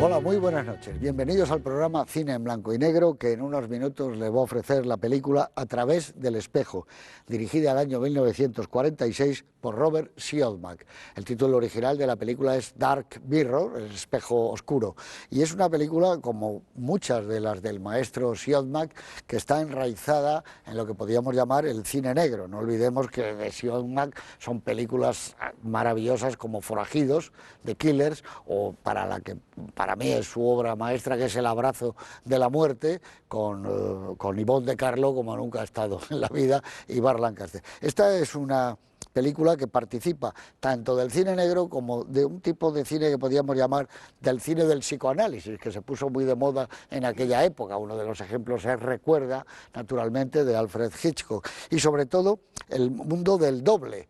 Hola, muy buenas noches. Bienvenidos al programa Cine en Blanco y Negro, que en unos minutos les va a ofrecer la película A través del espejo, dirigida al año 1946 por Robert Siodmak. El título original de la película es Dark Mirror, el espejo oscuro, y es una película, como muchas de las del maestro Siodmak, que está enraizada en lo que podríamos llamar el cine negro. No olvidemos que de Siodmak son películas maravillosas como Forajidos, de Killers, o para mí es su obra maestra, que es El abrazo de la muerte, con Yvonne de Carlo, como nunca ha estado en la vida, y Burt Lancaster. Esta es una película que participa tanto del cine negro como de un tipo de cine que podríamos llamar del cine del psicoanálisis, que se puso muy de moda en aquella época. Uno de los ejemplos es Recuerda, naturalmente, de Alfred Hitchcock. Y sobre todo el mundo del doble,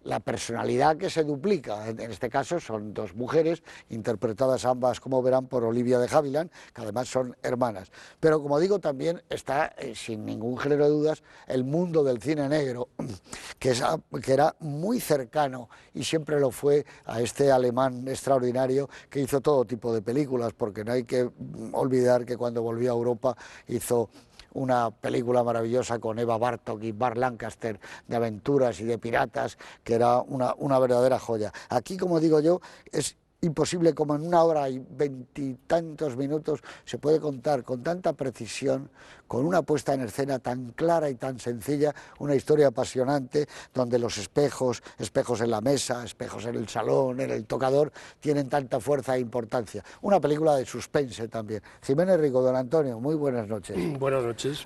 la personalidad que se duplica. En este caso son dos mujeres, interpretadas ambas, como verán, por Olivia de Havilland, que además son hermanas. Pero, como digo, también está, sin ningún género de dudas, el mundo del cine negro, que era muy cercano, y siempre lo fue, a este alemán extraordinario que hizo todo tipo de películas, porque no hay que olvidar que cuando volvió a Europa hizo una película maravillosa con Eva Bartók y Burt Lancaster, de aventuras y de piratas, que era una verdadera joya. Aquí, como digo yo, es imposible, como en 1 hora y 20 y tantos minutos se puede contar con tanta precisión, con una puesta en escena tan clara y tan sencilla, una historia apasionante, donde los espejos en la mesa, espejos en el salón, en el tocador, tienen tanta fuerza e importancia. Una película de suspense también. Jiménez Rico, don Antonio, muy buenas noches. Buenas noches.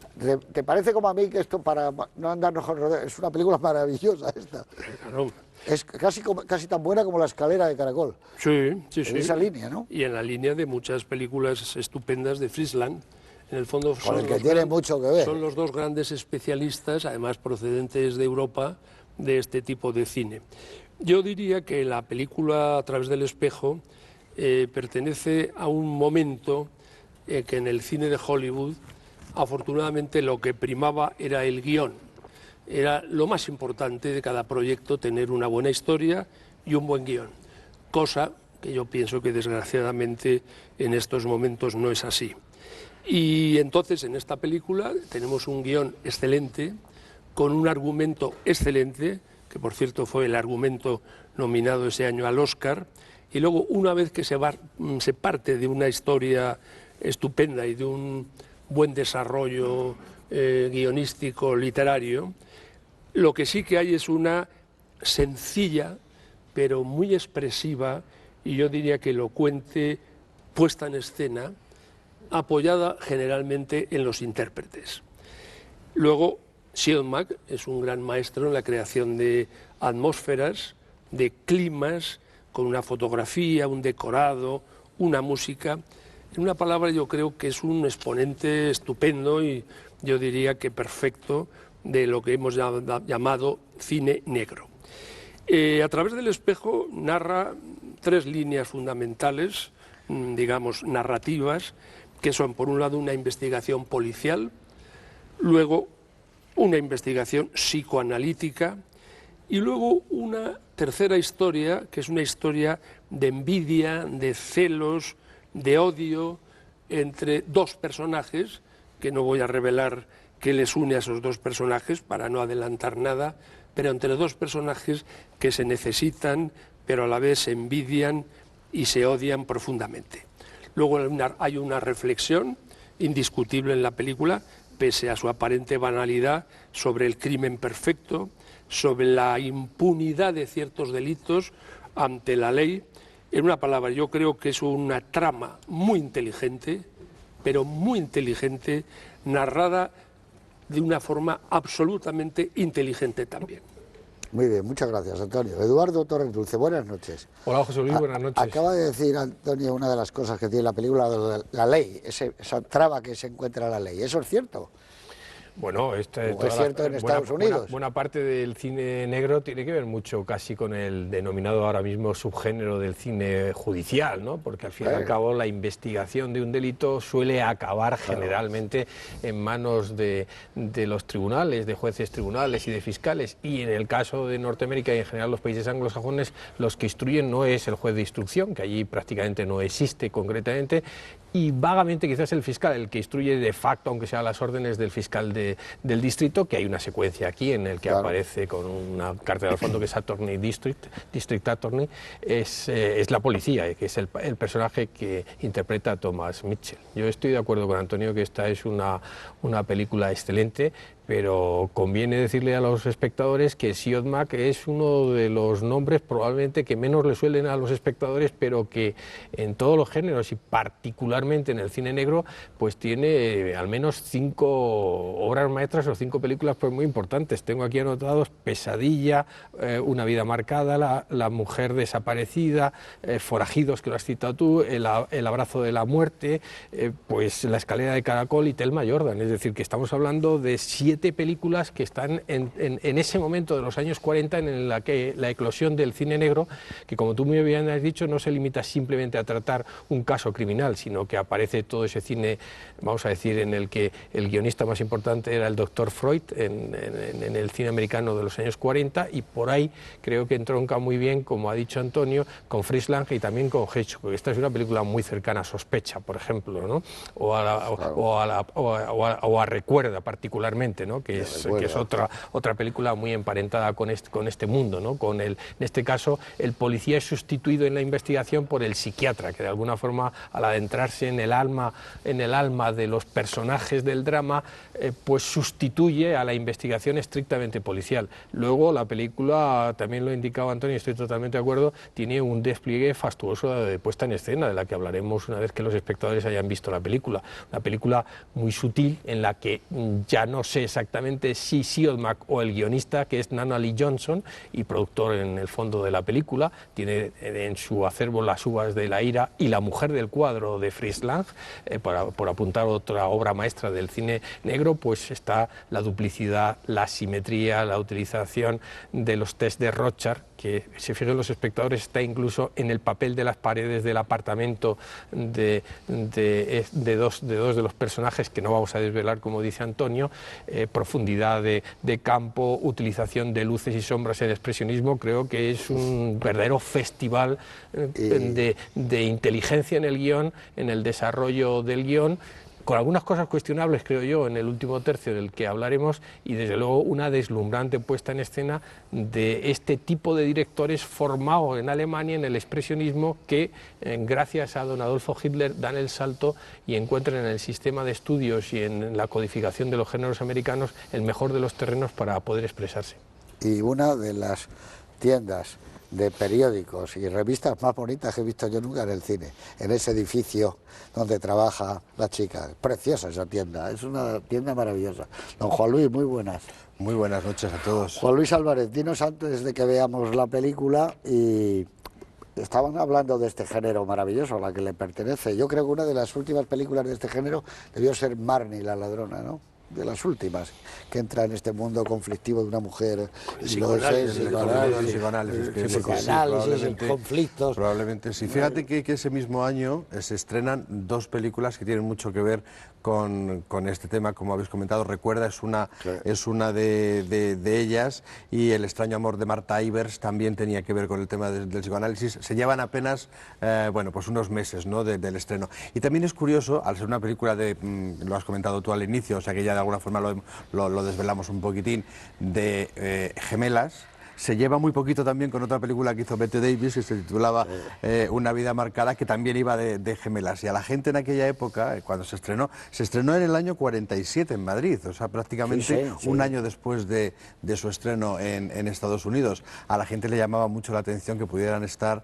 ¿Te parece como a mí que esto, para no andarnos con rodeos, es una película maravillosa esta? Claro. Es casi tan buena como La escalera de caracol. Sí. En esa línea, ¿no? Y en la línea de muchas películas estupendas de Friesland. En el fondo con el que tiene mucho que ver. Son los dos grandes especialistas, además procedentes de Europa, de este tipo de cine. Yo diría que la película A través del espejo pertenece a un momento que en el cine de Hollywood, afortunadamente, lo que primaba era el guión. Era lo más importante de cada proyecto, tener una buena historia y un buen guión, cosa que yo pienso que desgraciadamente en estos momentos no es así. Y entonces en esta película tenemos un guión excelente, con un argumento excelente, que por cierto fue el argumento nominado ese año al Oscar, y luego una vez que se parte de una historia estupenda y de un buen desarrollo guionístico, literario, lo que sí que hay es una sencilla, pero muy expresiva, y yo diría que elocuente, puesta en escena, apoyada generalmente en los intérpretes. Luego, Siodmak es un gran maestro en la creación de atmósferas, de climas, con una fotografía, un decorado, una música. En una palabra, yo creo que es un exponente estupendo y yo diría que perfecto de lo que hemos llamado cine negro. A través del espejo narra 3 líneas fundamentales, digamos, narrativas, que son, por un lado, una investigación policial, luego una investigación psicoanalítica y luego una tercera historia, que es una historia de envidia, de celos, de odio entre 2 personajes, que no voy a revelar qué les une a esos 2 personajes para no adelantar nada, pero entre 2 personajes que se necesitan, pero a la vez se envidian y se odian profundamente. Luego hay una reflexión indiscutible en la película, pese a su aparente banalidad, sobre el crimen perfecto, sobre la impunidad de ciertos delitos ante la ley. En una palabra, yo creo que es una trama muy inteligente, pero muy inteligente, narrada de una forma absolutamente inteligente también. Muy bien, muchas gracias, Antonio. Eduardo Torres Dulce, buenas noches. Hola, José Luis, buenas noches. Acaba de decir, Antonio, una de las cosas que tiene la película, la ley, esa traba que se encuentra en la ley. ¿Eso es cierto? Bueno, es cierto en Estados Unidos. Buena parte del cine negro tiene que ver mucho casi con el denominado ahora mismo subgénero del cine judicial, ¿no? Porque al fin y al cabo la investigación de un delito suele acabar generalmente en manos de los tribunales, de jueces tribunales y de fiscales. Y en el caso de Norteamérica y en general los países anglosajones, los que instruyen no es el juez de instrucción, que allí prácticamente no existe concretamente, y vagamente quizás el fiscal, el que instruye de facto, aunque sea a las órdenes del fiscal del distrito, que hay una secuencia aquí en el que aparece con una cartera al fondo que es Attorney District Attorney, es la policía, que es el personaje que interpreta a Thomas Mitchell. Yo estoy de acuerdo con Antonio que esta es una película excelente, pero conviene decirle a los espectadores que Siodmak es uno de los nombres probablemente que menos le suelen a los espectadores, pero que en todos los géneros y particularmente en el cine negro, pues tiene al menos 5 obras maestras o 5 películas pues muy importantes. Tengo aquí anotados Pesadilla, Una vida marcada, La mujer desaparecida, Forajidos, que lo has citado tú, El abrazo de la muerte, pues La escalera de caracol y Thelma Jordan. Es decir, que estamos hablando de 7 películas que están en ese momento de los años 40 en la que la eclosión del cine negro, que como tú muy bien has dicho, no se limita simplemente a tratar un caso criminal, sino que aparece todo ese cine, vamos a decir, en el que el guionista más importante era el Dr. Freud en el cine americano de los años 40, y por ahí creo que entronca muy bien, como ha dicho Antonio, con Fritz Lang y también con Hitchcock. Esta es una película muy cercana a Sospecha, por ejemplo, ¿no? o a Recuerda particularmente, ¿no? que es otra película muy emparentada con este mundo, ¿no? En este caso el policía es sustituido en la investigación por el psiquiatra, que de alguna forma al adentrarse en el alma de los personajes del drama, pues sustituye a la investigación estrictamente policial. Luego la película, también lo indicaba Antonio, estoy totalmente de acuerdo, tiene un despliegue fastuoso de puesta en escena, de la que hablaremos una vez que los espectadores hayan visto la película. Una película muy sutil en la que ya no sé exactamente si Siodmak o el guionista, que es Nana Lee Johnson y productor en el fondo de la película, tiene en su acervo Las uvas de la ira y La mujer del cuadro de Fritz Lang, por apuntar otra obra maestra del cine negro, pues está la duplicidad, la simetría, la utilización de los test de Rorschach, que se fijen los espectadores está incluso en el papel de las paredes del apartamento de dos de los personajes, que no vamos a desvelar como dice Antonio, profundidad de campo, utilización de luces y sombras en expresionismo. Creo que es un verdadero festival de inteligencia en el guión, en el desarrollo del guión, con algunas cosas cuestionables, creo yo, en el último tercio del que hablaremos, y desde luego una deslumbrante puesta en escena de este tipo de directores formados en Alemania en el expresionismo, que gracias a don Adolfo Hitler dan el salto y encuentran en el sistema de estudios y en la codificación de los géneros americanos el mejor de los terrenos para poder expresarse. Y una de las tiendas de periódicos y revistas más bonitas que he visto yo nunca en el cine, en ese edificio donde trabaja la chica. Preciosa esa tienda, es una tienda maravillosa. Don Juan Luis, muy buenas. Muy buenas noches a todos. Juan Luis Álvarez, dinos antes de que veamos la película, y estaban hablando de este género maravilloso a la que le pertenece. Yo creo que una de las últimas películas de este género debió ser Marnie la ladrona, ¿no? De las últimas, que entra en este mundo conflictivo de una mujer, psicoanálisis, conflictos. Probablemente sí. Fíjate que ese mismo año se estrenan 2 películas que tienen mucho que ver con este tema, como habéis comentado. Recuerda, es una de ellas, y El extraño amor de Martha Ivers también tenía que ver con el tema del psicoanálisis. Se llevan apenas pues unos meses, ¿no? del estreno. Y también es curioso, al ser una película lo has comentado tú al inicio, o sea que ya de alguna forma lo desvelamos un poquitín, de gemelas. Se lleva muy poquito también con otra película que hizo Bette Davis, que se titulaba Una vida marcada, que también iba de gemelas. Y a la gente en aquella época, cuando se estrenó en el año 47 en Madrid, o sea, prácticamente un año después de su estreno en Estados Unidos. A la gente le llamaba mucho la atención que pudieran estar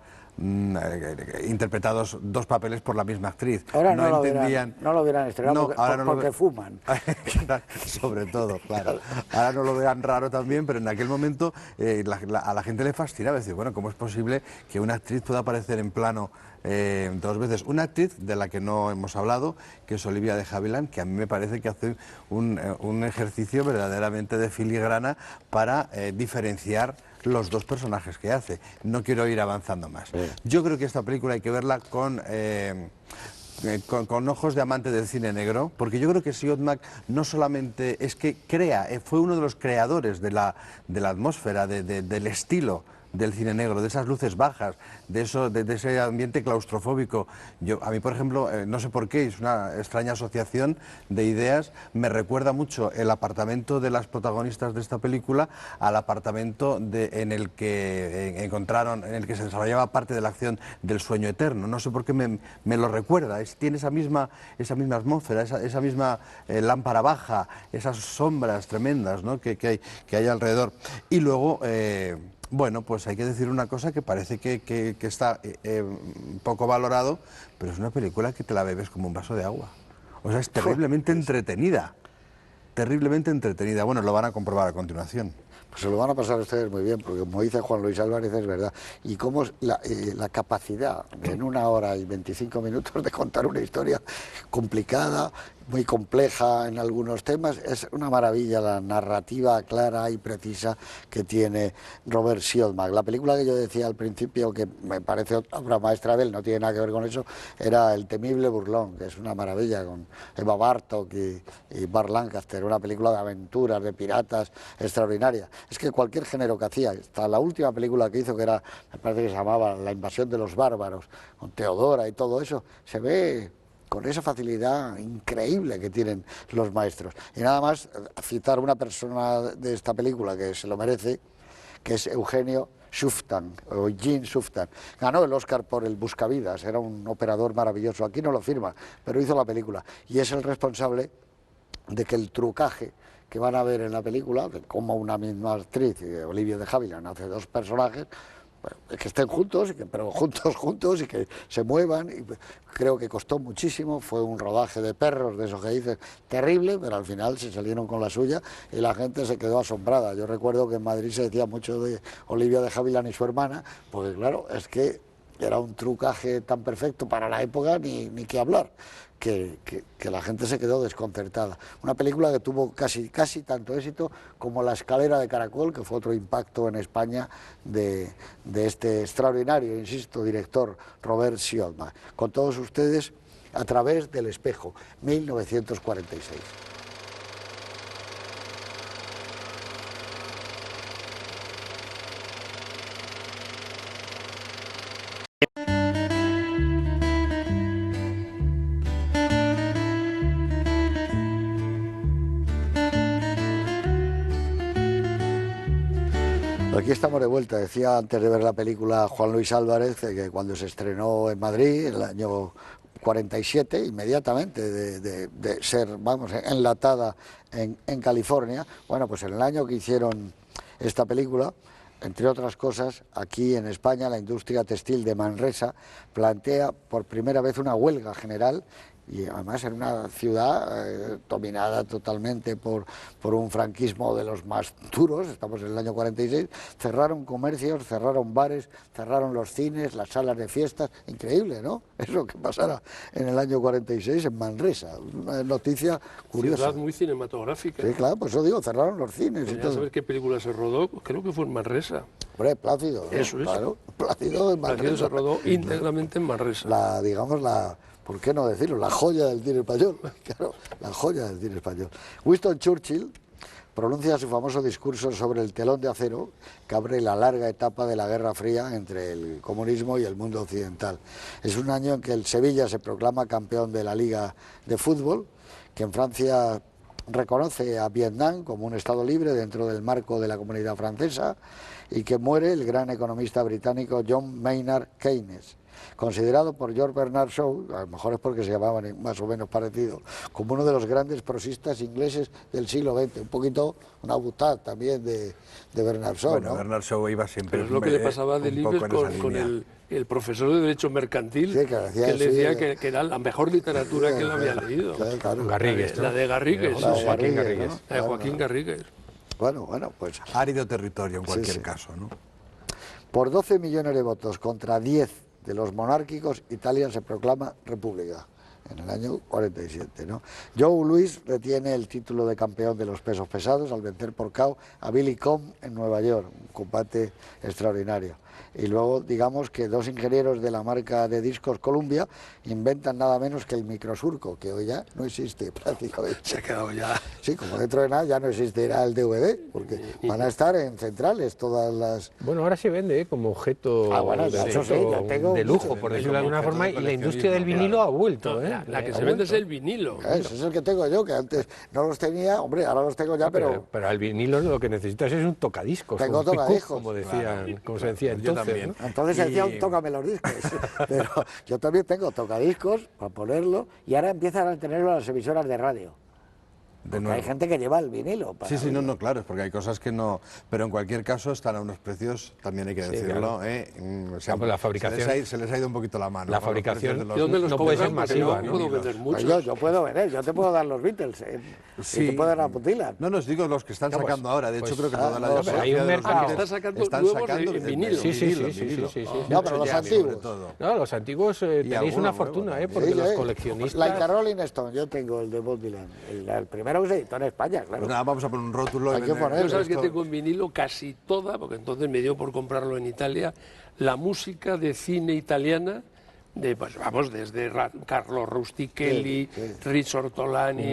interpretados 2 papeles por la misma actriz. Ahora no lo hubieran estrenado porque fuman. Sobre todo, claro. Ahora no lo vean raro también, pero en aquel momento a la gente le fascinaba decir, bueno, ¿cómo es posible que una actriz pueda aparecer en plano dos veces. Una actriz de la que no hemos hablado, que es Olivia de Havilland, que a mí me parece que hace un ejercicio verdaderamente de filigrana para diferenciar los dos personajes que hace. No quiero ir avanzando más. Yo creo que esta película hay que verla con ojos de amante del cine negro, porque yo creo que Siodmak no solamente es que crea, fue uno de los creadores de la atmósfera, del estilo del cine negro, de esas luces bajas, de ese ambiente claustrofóbico. A mí, por ejemplo, no sé por qué, es una extraña asociación de ideas, me recuerda mucho el apartamento de las protagonistas de esta película al apartamento en el que en el que se desarrollaba parte de la acción del Sueño Eterno. No sé por qué me lo recuerda, tiene esa misma atmósfera, esa misma lámpara baja, esas sombras tremendas, ¿no?, que hay alrededor. Y luego... bueno, pues hay que decir una cosa que parece que está poco valorado, pero es una película que te la bebes como un vaso de agua. O sea, es terriblemente entretenida. Terriblemente entretenida. Bueno, lo van a comprobar a continuación. Pues se lo van a pasar ustedes muy bien, porque como dice Juan Luis Álvarez, es verdad. Y cómo la capacidad en 1 hora y 25 minutos de contar una historia complicada, muy compleja en algunos temas, es una maravilla la narrativa clara y precisa que tiene Robert Siodmak. La película que yo decía al principio, que me parece obra maestra de él, no tiene nada que ver con eso, era El temible burlón, que es una maravilla, con Eva Bartók y Burt Lancaster, una película de aventuras, de piratas, extraordinaria. Es que cualquier género que hacía, hasta la última película que hizo, que era, me parece que se llamaba La invasión de los bárbaros, con Teodora y todo eso, se ve con esa facilidad increíble que tienen los maestros. Y nada más citar una persona de esta película que se lo merece, que es Eugenio Shuftan, o Jean Shuftan. Ganó el Oscar por El Buscavidas, era un operador maravilloso. Aquí no lo firma, pero hizo la película. Y es el responsable de que el trucaje que van a ver en la película, de cómo una misma actriz, Olivia de Havilland, hace dos personajes, que estén juntos, pero juntos y que se muevan. Y creo que costó muchísimo, fue un rodaje de perros, de eso que dices, terrible, pero al final se salieron con la suya y la gente se quedó asombrada. Yo recuerdo que en Madrid se decía mucho de Olivia de Havilland y su hermana, porque claro, es que era un trucaje tan perfecto para la época, ni qué hablar. Que la gente se quedó desconcertada. Una película que tuvo casi tanto éxito como La escalera de caracol, que fue otro impacto en España de este extraordinario, insisto, director Robert Siodmak. Con todos ustedes, A través del espejo, 1946. Aquí estamos de vuelta. Decía antes de ver la película Juan Luis Álvarez que cuando se estrenó en Madrid, en el año 47, inmediatamente de ser, vamos, enlatada en California, bueno, pues en el año que hicieron esta película, entre otras cosas, aquí en España la industria textil de Manresa plantea por primera vez una huelga general, y además en una ciudad dominada totalmente por un franquismo de los más duros. Estamos en el año 46, cerraron comercios, cerraron bares, cerraron los cines, las salas de fiestas. Increíble, ¿no? Eso que pasara en el año 46 en Manresa, una noticia curiosa. Ciudad muy cinematográfica. Sí, claro, pues eso digo, cerraron los cines y todo. ¿Sabes qué película se rodó? Creo que fue en Manresa. Hombre, Plácido, ¿no? Eso es. Claro, Plácido en Manresa. Plácido se rodó íntegramente en Manresa. Digamos, ¿por qué no decirlo? La joya del cine español. Claro, la joya del cine español. Winston Churchill pronuncia su famoso discurso sobre el telón de acero que abre la larga etapa de la Guerra Fría entre el comunismo y el mundo occidental. Es un año en que el Sevilla se proclama campeón de la Liga de Fútbol, que en Francia reconoce a Vietnam como un estado libre dentro del marco de la Comunidad Francesa, y que muere el gran economista británico John Maynard Keynes, considerado por George Bernard Shaw, a lo mejor es porque se llamaban más o menos parecido, como uno de los grandes prosistas ingleses del siglo XX, un poquito una butad también de Bernard Shaw. Bueno, ¿no? Bernard Shaw iba siempre. Pero es lo que le pasaba a Delibes con el profesor de Derecho Mercantil, sí, que le decía que era la mejor literatura que él había leído. Claro. Garrigues, ¿no? La de Garrigues. La de Joaquín Garrigues, Garrigues. ¿no? La de Joaquín Garrigues. Bueno, pues Árido territorio en cualquier sí. caso, ¿no? Por 12 millones de votos contra 10 de los monárquicos, Italia se proclama república en el año 47, ¿no? Joe Louis retiene el título de campeón de los pesos pesados al vencer por KO a Billy Conn en Nueva York, un combate extraordinario. Y luego, digamos que dos ingenieros de la marca de discos Columbia inventan nada menos que el microsurco, que hoy ya no existe prácticamente. Se ha quedado ya. Sí, como dentro de nada ya no existirá el DVD, porque van a estar en centrales todas las... Bueno, ahora se vende como objeto bueno, de, eso sí, yo tengo de lujo, mucho. por decirlo de alguna forma, y la industria del vinilo ha vuelto. La que Ha se vende es vuelto. el vinilo. Ese es el que tengo yo, que antes no los tenía, hombre, ahora los tengo ya, pero... Pero al vinilo lo que necesitas es un tocadiscos, Tengo un pick-up, tocadiscos. como decían, Claro. como se decía Yo entonces. también. ¿no? Entonces se decía un tócame los discos, pero yo también tengo tocadiscos para ponerlo y ahora empiezan a tenerlo las emisoras de radio. De Porque nuevo. hay gente que lleva el vinilo. Para Sí, sí, no, oírlo. no, claro, es porque hay cosas que no... Pero en cualquier caso están a unos precios, también hay que decirlo, claro. o sea, Pues la fabricación- se les ha ido un poquito la mano. La con los fabricación- precios de ¿De dónde los No puede ser compran? Porque masiva, yo ¿no? puedo vender Pues muchos. yo puedo vender, yo te puedo dar los Beatles y te puedo dar la putila. No, os digo los que están Pues- sacando ahora. De hecho, pues- creo que toda la no, discografía pero hay un de los mercado. Beatles Está sacando están nuevos sacando en vinilo. Sí, sí, vinilo, sí, sí, vinilo. sí, sí. No, pero los Sobre antiguos. todo. No, los antiguos tenéis algunos una nuevos fortuna, también. porque Sí, los sí. coleccionistas... Like a Rolling Stone, yo tengo el de Bob Dylan, el primero que se editó en España, claro. Pues nada, vamos a poner un rótulo. y Hay que vender poner- Yo sabes que esto. tengo en vinilo casi toda, porque entonces me dio por comprarlo en Italia, la música de cine italiana, de, pues vamos, desde Carlo Rustichelli, Riccio Ortolani,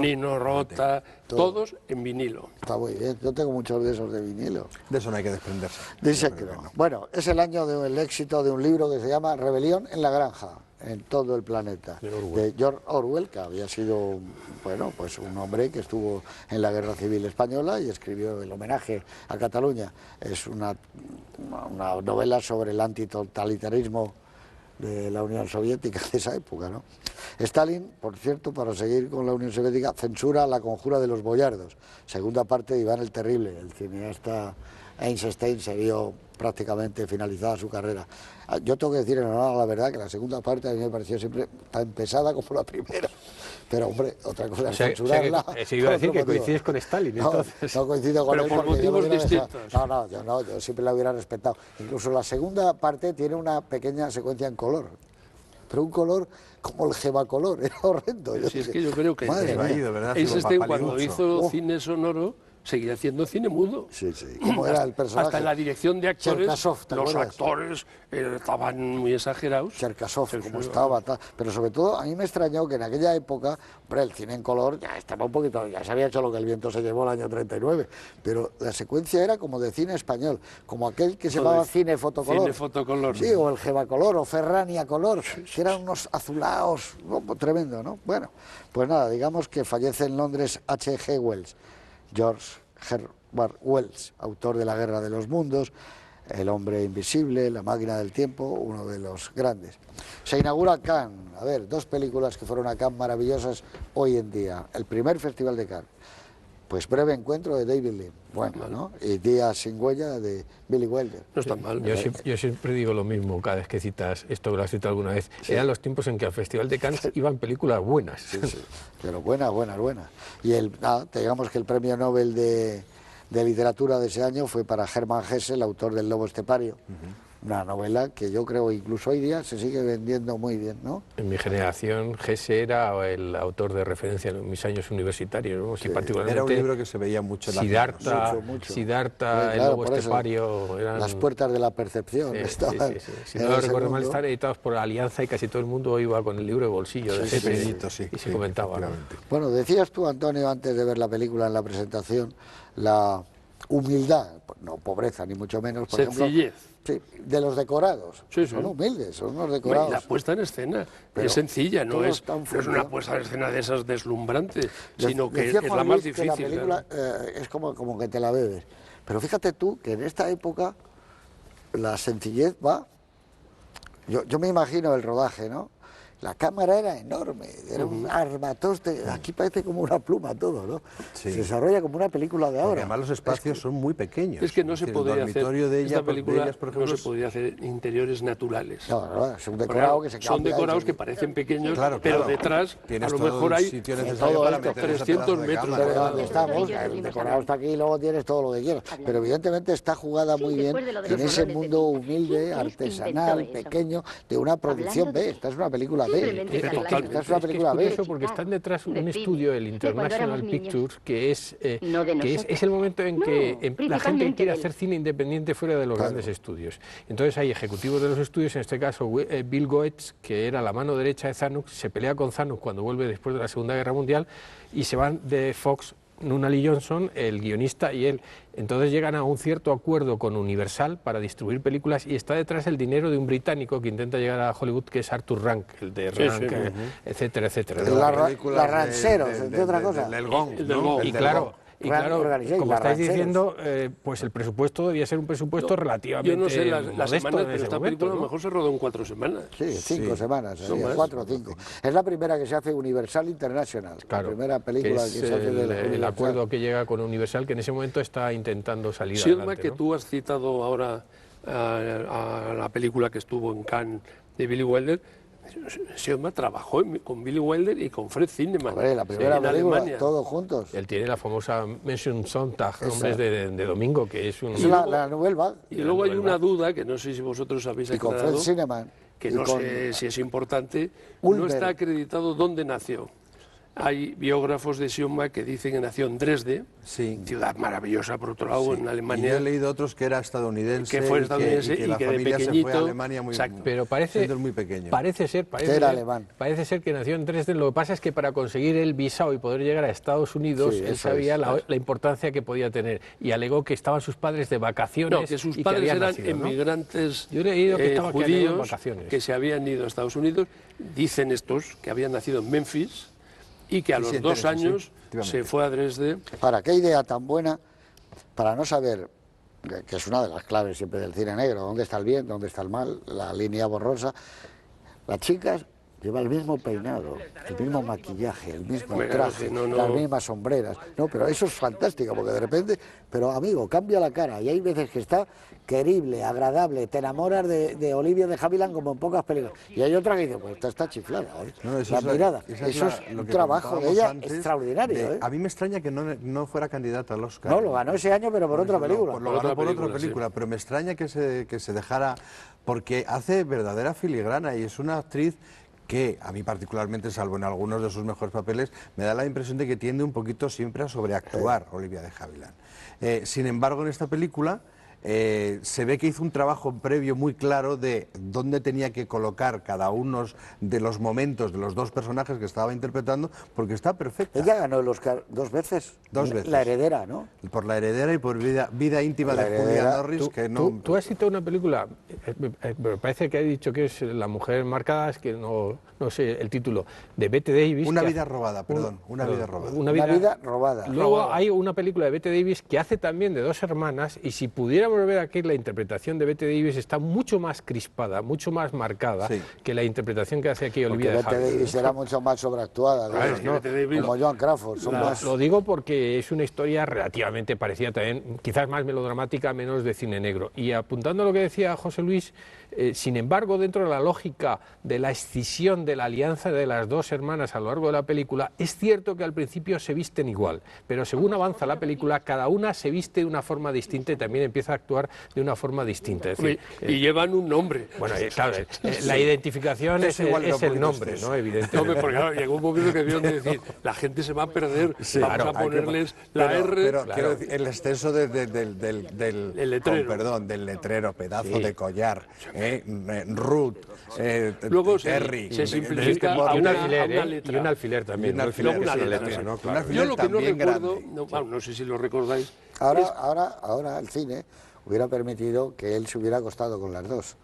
Nino Rota. todos en vinilo. Está muy bien, yo tengo muchos de esos de vinilo. De eso no hay que desprenderse. Dice Yo que creo no. Bueno, es el año del éxito de un libro que se llama Rebelión en la Granja, en todo el planeta, de George Orwell, que había sido, bueno, pues un hombre que estuvo en la Guerra Civil Española y escribió el homenaje a Cataluña. Es una novela sobre el antitotalitarismo de la Unión Soviética de esa época, ¿no? Stalin, por cierto, para seguir con la Unión Soviética, censura La conjura de los boyardos, segunda parte de Iván el Terrible. El cineasta Einstein se vio prácticamente finalizada su carrera. Yo tengo que decir en honor a la verdad que la segunda parte a mí me pareció siempre tan pesada como la primera. Pero hombre, otra cosa es censurarla. Se iba a decir por que otro motivo. coincides con Stalin, No, entonces. no coincido con Pero él por porque yo lo motivos hubiera dejado. distintos. Yo siempre la hubiera respetado. Incluso la segunda parte tiene una pequeña secuencia en color. Pero un color como el Gebacolor, era horrendo. Si es que yo creo que Madre va mía. ido, ¿verdad? Einstein, Como cuando papalucho. hizo cine sonoro, seguía haciendo cine mudo. Sí, sí. ¿Cómo era el personaje? Hasta en la dirección de actores, Cherkasov, ¿te los acuerdas? actores estaban muy exagerados. Cherkasov, Sí, como sí, estaba, tal. Pero sobre todo a mí me extrañó que en aquella época, hombre, el cine en color ya estaba un poquito, ya se había hecho lo que el viento se llevó el año 39, pero la secuencia era como de cine español, como aquel que se Como llamaba de cine fotocolor. cine fotocolor. Sí, o el Gebacolor o Ferrania color, que eran unos azulados, tremendo, ¿no? Bueno, pues nada, digamos que fallece en Londres H.G. Wells, George Herbert Wells, autor de La Guerra de los Mundos, El hombre invisible, La máquina del tiempo, uno de los grandes. Se inaugura Cannes, a ver, dos películas que fueron a Cannes maravillosas hoy en día. El primer Festival de Cannes, pues Breve encuentro de David Lean, bueno, ¿no? Y Días sin huella de Billy Wilder. No está mal. Yo siempre digo lo mismo cada vez que citas esto, que lo has citado alguna vez. Eran los tiempos en que al Festival de Cannes iban películas buenas. Sí, sí, pero buenas. Y digamos que el premio Nobel de literatura de ese año fue para Hermann Hesse, el autor del Lobo Estepario. Una novela que yo creo incluso hoy día se sigue vendiendo muy bien, ¿no? En mi generación, Hesse era el autor de referencia en mis años universitarios, ¿no? Sí, particularmente Era un libro que se veía mucho en la Siddhartha, Mucho. Siddhartha, Sí, el claro, Lobo por eso, Estepario. Eran... Las puertas de la percepción Sí, estaban Si en no lo ese recuerdo mal, mundo. están editados por Alianza y casi todo el mundo iba con el libro de bolsillo de Sí, Hesse pequeñito, sí, y se sí, comentaba, ¿no? efectivamente. Bueno, decías tú, Antonio, antes de ver la película en la presentación, la humildad, no pobreza ni mucho menos, por Sencillez. ejemplo, sí, de los decorados. Sí, sí. Son humildes, son unos Y decorados. la puesta en escena Pero es sencilla, no todo es, está no es fundido. una puesta en escena de esas deslumbrantes, sino que Decía es Juan la más Luis que la difícil. película claro. es como que te la bebes. Pero fíjate tú que en esta época la sencillez va... Yo me imagino el rodaje, ¿no? la cámara era enorme, era un armatoste, aquí parece como una pluma todo, ¿no? Sí. Se desarrolla como una película de Porque ahora. además los espacios son muy pequeños. Es que no se El podría hacer, dormitorio de ella, esta película de ellas, por ejemplo, no se podría hacer interiores naturales. No, es un Porque, decorado que se cambia. son decorados que parecen pequeños, Claro, pero claro. detrás Tienes a lo todo mejor el hay sitio todo necesario para esto, meter ese 300 pedazo de metros cámara. Pero cuadrados. donde estamos, el decorado está aquí y luego tienes todo lo que quieras. Pero evidentemente está jugada muy bien en ese mundo humilde, artesanal, pequeño, de una producción B. Esta es una película B. Esta es una película B. curioso porque están detrás un estudio, el International Pictures, que es el momento en que la gente quiere hacer cine independiente fuera de los grandes estudios. Entonces hay ejecutivos de los estudios, en este caso Bill Goetz, que era la mano derecha de Zanuck, se pelea con Zanuck cuando vuelve después de la Segunda Guerra Mundial y se van de Fox, Nunnally Johnson, el guionista y él. Entonces llegan a un cierto acuerdo con Universal para distribuir películas y está detrás el dinero de un británico que intenta llegar a Hollywood, que es Arthur Rank, el de Rank, etcétera, etcétera. La Ranceros, entre otras cosas. Del Gong, El del ¿no? Gong. El Y del claro, Gong. y claro, como estáis diciendo, pues el presupuesto debía ser un presupuesto relativamente Yo no sé las modesto semanas, en pero ese esta momento, película a lo ¿no? mejor se rodó en 4 semanas. Sí, 5 semanas, más. 4 o 5. Es la primera que se hace Universal International, Claro, la primera película que es se hace de la el Universal. acuerdo que llega con Universal, que en ese momento está intentando salir Siodmak, adelante, que ¿no? tú has citado ahora a la película que estuvo en Cannes de Billy Wilder, Siodmak trabajó con Billy Wilder y con Fred Zinnemann Hombre, la primera en película, Alemania. todos juntos. Él tiene la famosa Mention Sonntag, Hombres de Domingo, que es un... Es la Nouvelle Vague. Y luego hay una duda que no sé si vosotros habéis Y con Fred aclarado, Zinnemann. que y no con sé si es importante, Ulmer. no está acreditado dónde nació. Hay biógrafos de Siodmak que dicen que nació en Dresde, Sí. ciudad maravillosa por otro lado, en Y yo Alemania. he leído otros que era estadounidense, Que fue estadounidense y y la que de familia se pequeñito, fue a Alemania muy, exacto. Pero siendo muy pequeño. parece ser alemán. parece ser que nació en Dresden. Lo que pasa es que para conseguir el visado y poder llegar a Estados Unidos, Sí, él eso sabía es. la importancia que podía tener y alegó que estaban sus padres de vacaciones. No, que sus y que padres habían eran nacido, ¿no? emigrantes Yo he leído que estaba que habían ido en judíos vacaciones. que se habían ido a Estados Unidos. Dicen estos que habían nacido en Memphis y que a Sí, los sí, 2 interesa, sí, años efectivamente. se fue a Dresde. Para qué idea tan buena, para no saber, que es una de las claves siempre del cine negro, dónde está el bien, dónde está el mal, la línea borrosa. Las chicas llevan el mismo peinado, el mismo maquillaje, el mismo Bueno, traje, sí, no. las mismas sombreras. No, pero eso es fantástico, porque de repente, pero amigo, cambia la cara y hay veces que está querible, agradable, te enamoras de Olivia de Havilland como en pocas películas. Y hay otra que dice, pues esta está chiflada, ¿eh? No, eso La es mirada, esa eso es es lo un que trabajo de comentábamos ella antes, extraordinario, ¿eh? A mí me extraña que no fuera candidata al Oscar. No, lo ganó ese año, pero por otra película. Lo ganó por otra sí. película, pero me extraña que se dejara, porque hace verdadera filigrana y es una actriz que a mí particularmente, salvo en algunos de sus mejores papeles, me da la impresión de que tiende un poquito siempre a sobreactuar Olivia de Havilland. Sin embargo, en esta película se ve que hizo un trabajo previo muy claro de dónde tenía que colocar cada uno de los momentos de los dos personajes que estaba interpretando, porque está perfecta. Ella ganó el Oscar 2 veces. Dos veces. La heredera, ¿no? Por La heredera y por Vida íntima La de Julia heredera, Norris, que no... Tú has citado una película, me parece que ha dicho que es La mujer marcada, es que no sé el título, de Bette Davis. Una que vida hace- robada, perdón, una vida robada. Una Una vida, vida robada. Luego hay una película de Bette Davis que hace también de dos hermanas y si pudiéramos ver aquí la interpretación de Bette Davis está mucho más crispada, mucho más marcada Sí. que la interpretación que hace aquí Porque Olivia de Bette Havilland. Davis era mucho más sobreactuada, Claro, ¿no? es que Bette Davis- Como Joan Crawford, son más... Lo digo porque es una historia relativamente parecida también, quizás más melodramática, menos de cine negro. Y apuntando a lo que decía José Luis, sin embargo, dentro de la lógica de la escisión de la alianza de las dos hermanas a lo largo de la película, es cierto que al principio se visten igual, pero según avanza la película, cada una se viste de una forma distinta y también empieza a actuar de una forma distinta. Es decir, Y llevan un nombre. bueno, claro, la identificación es igual que el un poquito nombre, estos. ¿no? Evidentemente. No, porque claro, llegó un momento que vieron de decir, la gente se va a perder, vamos claro, a hay que- ponerles la R. Pero claro. quiero decir, el exceso del El letrero. con perdón, del letrero, pedazo de collar, Ruth, Luego Terry, se simplifica y un a alfiler, una ¿eh? letra. Y un alfiler también. Y un ¿no? alfiler, Luego una sí, letra, letra, sí. ¿no? Un Yo alfiler lo que no también recuerdo, grande. no sé si lo recordáis, Ahora el cine hubiera permitido que él se hubiera acostado con las dos.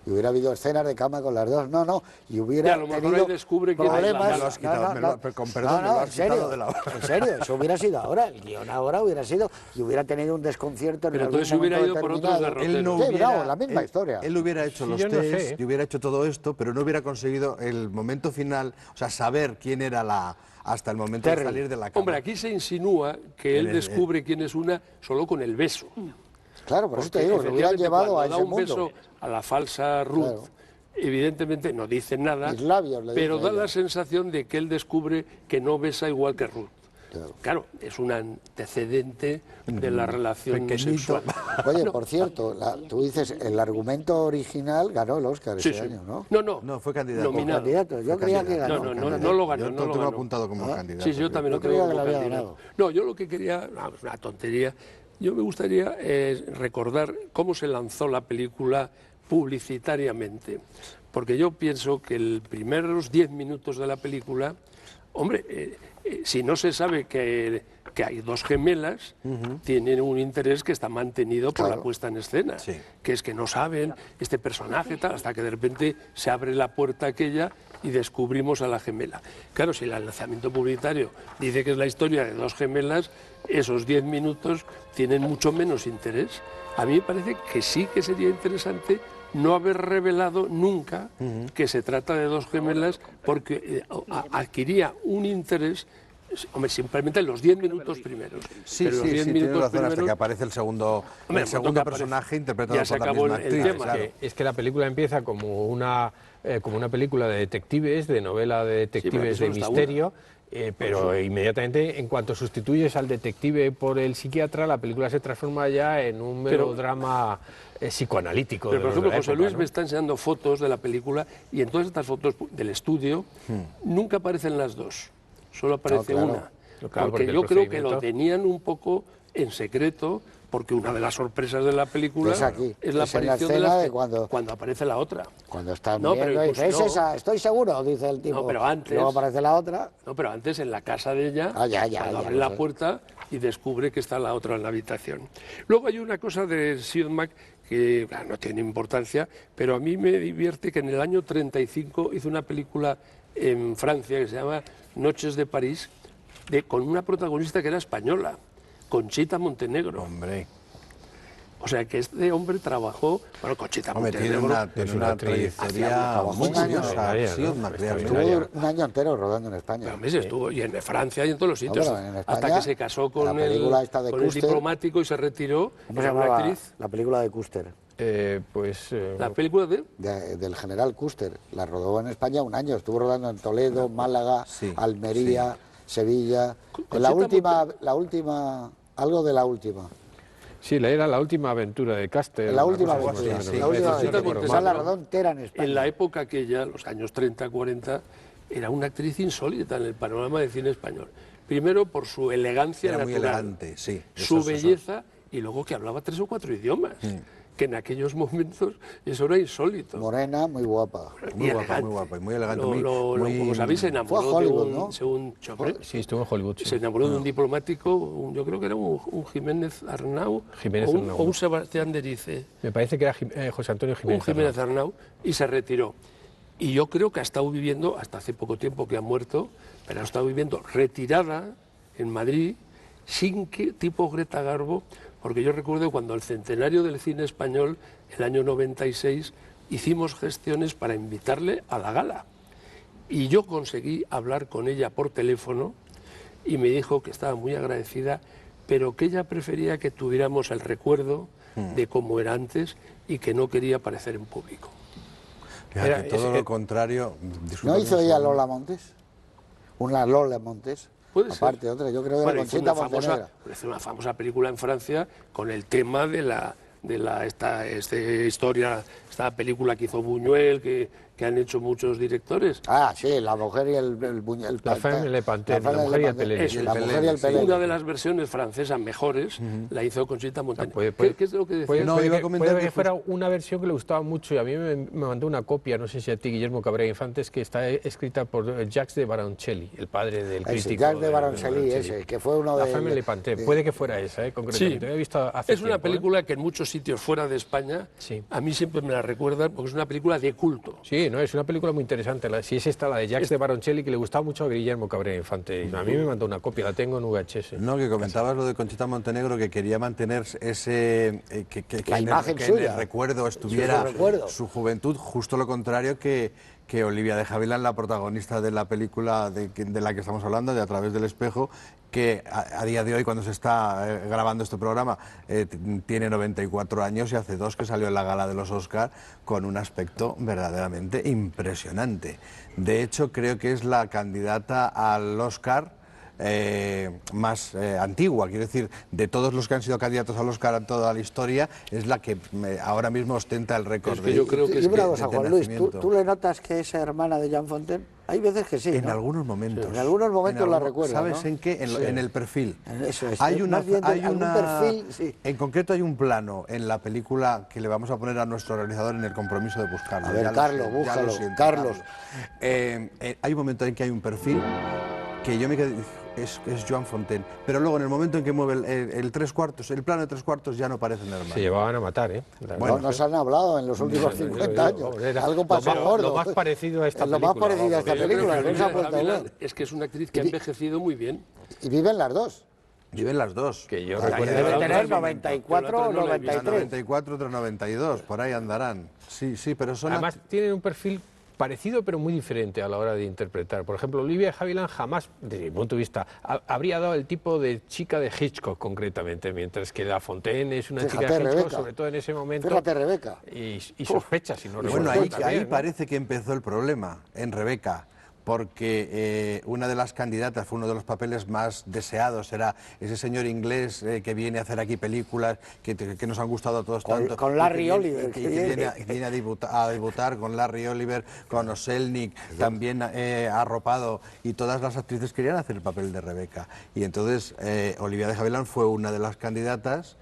y hubiera habido escenas de cama con las dos. No, y hubiera Y a lo mejor tenido ahí descubre quién es la problemas. mala. Me lo has quitado, con perdón, me lo has quitado de la hora. En serio, eso hubiera sido ahora, el guión ahora hubiera sido, y hubiera tenido un desconcierto en Pero algún entonces hubiera momento ido por otros determinado. derroteros. Él no Sí, hubiera, bravo, la misma historia. Él hubiera hecho Sí, los yo no tests sé. y hubiera hecho todo esto, pero no hubiera conseguido el momento final, o sea, saber quién era hasta el momento de salir de la cama. Hombre, aquí se insinúa que él descubre quién es una solo con el beso. Claro, por eso te Porque digo, lo hubieran efectivamente, llevado a cuando da ese un beso mundo. a la falsa Ruth, Claro. evidentemente no dice nada, Mis labios le pero dice da ella. la sensación de que él descubre que no besa igual que Ruth. Claro, es un antecedente de la relación Pequeñito. sexual. Oye, por cierto, tú dices, el argumento original ganó el Oscar Sí, ese sí. año, ¿no? No, fue candidato. nominado. Candidato, yo creía que ganó. No lo ganó, Yo no lo tengo ganó. apuntado como candidato. Sí, yo también lo Yo creía tengo que como lo había candidato. ganado. No, yo lo que quería, es una tontería, yo me gustaría recordar cómo se lanzó la película publicitariamente, porque yo pienso que los primeros 10 minutos de la película, hombre, si no se sabe que hay dos gemelas, tienen un interés que está mantenido por la puesta en escena, Sí. que es que no saben este personaje tal, hasta que de repente se abre la puerta aquella y descubrimos a la gemela. Claro, si el lanzamiento publicitario dice que es la historia de dos gemelas, esos 10 minutos tienen mucho menos interés. A mí me parece que sí que sería interesante no haber revelado nunca que se trata de dos gemelas, porque adquiría un interés, hombre, simplemente en los 10 minutos primeros. Sí, Pero los 10 tienes minutos razón, hasta primeros, que aparece el segundo, Hombre, el segundo que personaje aparece, interpretado ya se por la acabó misma el actriz. tema. claro. Es que la película empieza como una película de detectives, de novela de detectives Sí, pero de eso no está misterio, pero inmediatamente, en cuanto sustituyes al detective por el psiquiatra, la película se transforma ya en un melodrama psicoanalítico. Pero, por de los de ejemplo, la José época, Luis ¿no? me está enseñando fotos de la película y en todas estas fotos del estudio nunca aparecen las dos, solo aparece claro. una. Claro, porque porque el yo creo que lo procedimiento- tenían un poco en secreto, porque una de las sorpresas de la película Es aquí, es la es en la aparición de escena la de cuando aparece la otra. Cuando están No, pero viendo, dice, incluso es esa, estoy seguro, dice el tipo. No, pero antes- Luego aparece la otra. No, pero antes en la casa de ella, cuando ya, abre lo la sé. puerta y descubre que está la otra en la habitación. Luego hay una cosa de Siodmak que no tiene importancia, pero a mí me divierte que en el año 35 hizo una película en Francia que se llama Noches de París, con una protagonista que era española, Conchita Montenegro. Hombre, O sea que este hombre trabajó, bueno, Conchita hombre, tiene Montenegro. una, es una actriz trayectoria muy un año, curiosa. ¿no? Sí, Osma, realmente. Estuvo un año entero rodando en España. Pero, hombre, españa. Estuvo, y en Francia y en todos los sitios, Bueno, en hasta España, que se casó con la película esta de con el Custer. diplomático y se retiró. ¿Cómo se Era una llamaba actriz. la película de Custer? La película de... Del general Custer. La rodó en España un año. Estuvo rodando en Toledo, Málaga, Sí, Almería, Sevilla. Conchita En la última, algo de la última. Sí, era la última aventura de Custer. La última una cosa aventura. así, sí, La última Conchita aventura. Montenegro. Esa la rodó entera en España. En la época aquella, los años 30-40, era una actriz insólita en el panorama de cine español. Primero por su elegancia Era muy natural, elegante, sí. su Eso. belleza y luego que hablaba 3 o 4 idiomas, que en aquellos momentos eso era insólito. Morena, muy guapa. Muy Y guapa, elegante. muy guapa, y muy elegante, muy- Como sabéis, se enamoró Fue a Hollywood, de un, ¿no? según Chopre, Sí, estuvo en Hollywood. Sí. se enamoró de un diplomático, yo creo que era un Jiménez Arnau, Jiménez o, un, Arnau. o un Sebastián Derice, Me parece que era José Antonio Jiménez. un Jiménez Arnau, y se retiró. Y yo creo que ha estado viviendo, hasta hace poco tiempo que ha muerto, pero ha estado viviendo retirada en Madrid, sin que tipo Greta Garbo, porque yo recuerdo cuando el centenario del cine español, el año 96, hicimos gestiones para invitarle a la gala. Y yo conseguí hablar con ella por teléfono y me dijo que estaba muy agradecida, pero que ella prefería que tuviéramos el recuerdo de cómo era antes y que no quería aparecer en público. Fíjate, Era- todo es- lo contrario. ¿No discúlpame hizo un ella segundo. Lola Montes? Una Lola Montes. Puede ser. Aparte, otra, yo creo que Bueno, era hizo Conchita una Montenegro. hizo una famosa película en Francia con el tema de esta historia, esta película que hizo Buñuel, que que han hecho muchos directores. Ah, sí, La mujer y el La Femme et le Pantin, La mujer y el Pelé. Eso, La mujer y el sí. Pelé. Una de las versiones francesas mejores la hizo Conchita Montenegro. ¿Qué es lo que decía? Puede que fuera una versión que le gustaba mucho y a mí me mandó una copia, no sé si a ti, Guillermo Cabrera Infantes, que está escrita por Jacques de Baroncelli, el padre del crítico. Jacques de Baroncelli, ese, que fue uno de... La Femme et le Pantin, puede que fuera esa, concretamente. Sí, he visto hace es una tiempo, película que en muchos sitios fuera de España, Sí. a mí siempre me la recuerdan porque es una película de culto. Sí, no, es una película muy interesante. Si es esta, la de Jacques de Baroncelli, que le gustaba mucho a Guillermo Cabrera Infante. A mí me mandó una copia, la tengo en VHS. No, que comentabas lo de Conchita Montenegro, que quería mantener ese... que La imagen en suya. el recuerdo estuviera Su recuerdo. su juventud, justo lo contrario que Olivia de Havilland, la protagonista de la película de la que estamos hablando, de A través del espejo, que a día de hoy, cuando se está grabando este programa, tiene 94 años y hace 2 que salió en la gala de los Oscar con un aspecto verdaderamente impresionante. De hecho, creo que es la candidata al Oscar más antigua, quiero decir, de todos los que han sido candidatos al Oscar en toda la historia, es la que ahora mismo ostenta el récord. Es que yo creo que Y una de cosa, Juan Luis, nacimiento. ¿tú le notas que es hermana de Jean Fontaine? Hay veces que sí, En ¿no? algunos momentos. En algunos momentos la recuerdo, ¿Sabes ¿no? en qué? En el perfil. Eso es. Hay una, Más bien de hay algún una- perfil, sí. En concreto hay un plano en la película que le vamos a poner a nuestro realizador en el compromiso de buscarlo. A ver, Ya lo Carlos, siento, ya lo búscalo, siento, Carlos. Hay un momento en que hay un perfil que yo me quedé... Es Joan Fontaine, pero luego en el momento en que mueve el 3/4, el plano de 3/4 ya no parecen hermanos. Se llevaban a matar, ¿eh? No nos han hablado en los últimos 50 años. Algo pasó gordo. Lo más parecido a esta Lo película. más parecido a esta Yo creo película, que no se ha Olivia vuelto a Havilland ver. es que es una actriz que ha envejecido muy bien. Y viven las dos. Viven las dos. Que yo Debe recuerdo. tener 94 o Yo la otra no la he visto. 93. 94, otro 92, por ahí andarán. Sí, sí, pero son... Además, tienen un perfil parecido pero muy diferente a la hora de interpretar. Por ejemplo, Olivia Havilland jamás, desde mi punto de vista, habría dado el tipo de chica de Hitchcock concretamente, mientras que La Fontaine es una Fíjate, chica de Hitchcock, Rebeca. sobre todo en ese momento. Fíjate, Rebeca. Y sospecha, si no Bueno, recuerdo ahí, también, ahí ¿no? parece que empezó el problema, en Rebeca, porque una de las candidatas fue uno de los papeles más deseados, era ese señor inglés que viene a hacer aquí películas que nos han gustado a todos tanto. Con y Larry que viene- Oliver, que que viene. viene a debutar con Larry Oliver, con Oselnik, también arropado, y todas las actrices querían hacer el papel de Rebeca. Y entonces Olivia de Havilland fue una de las candidatas,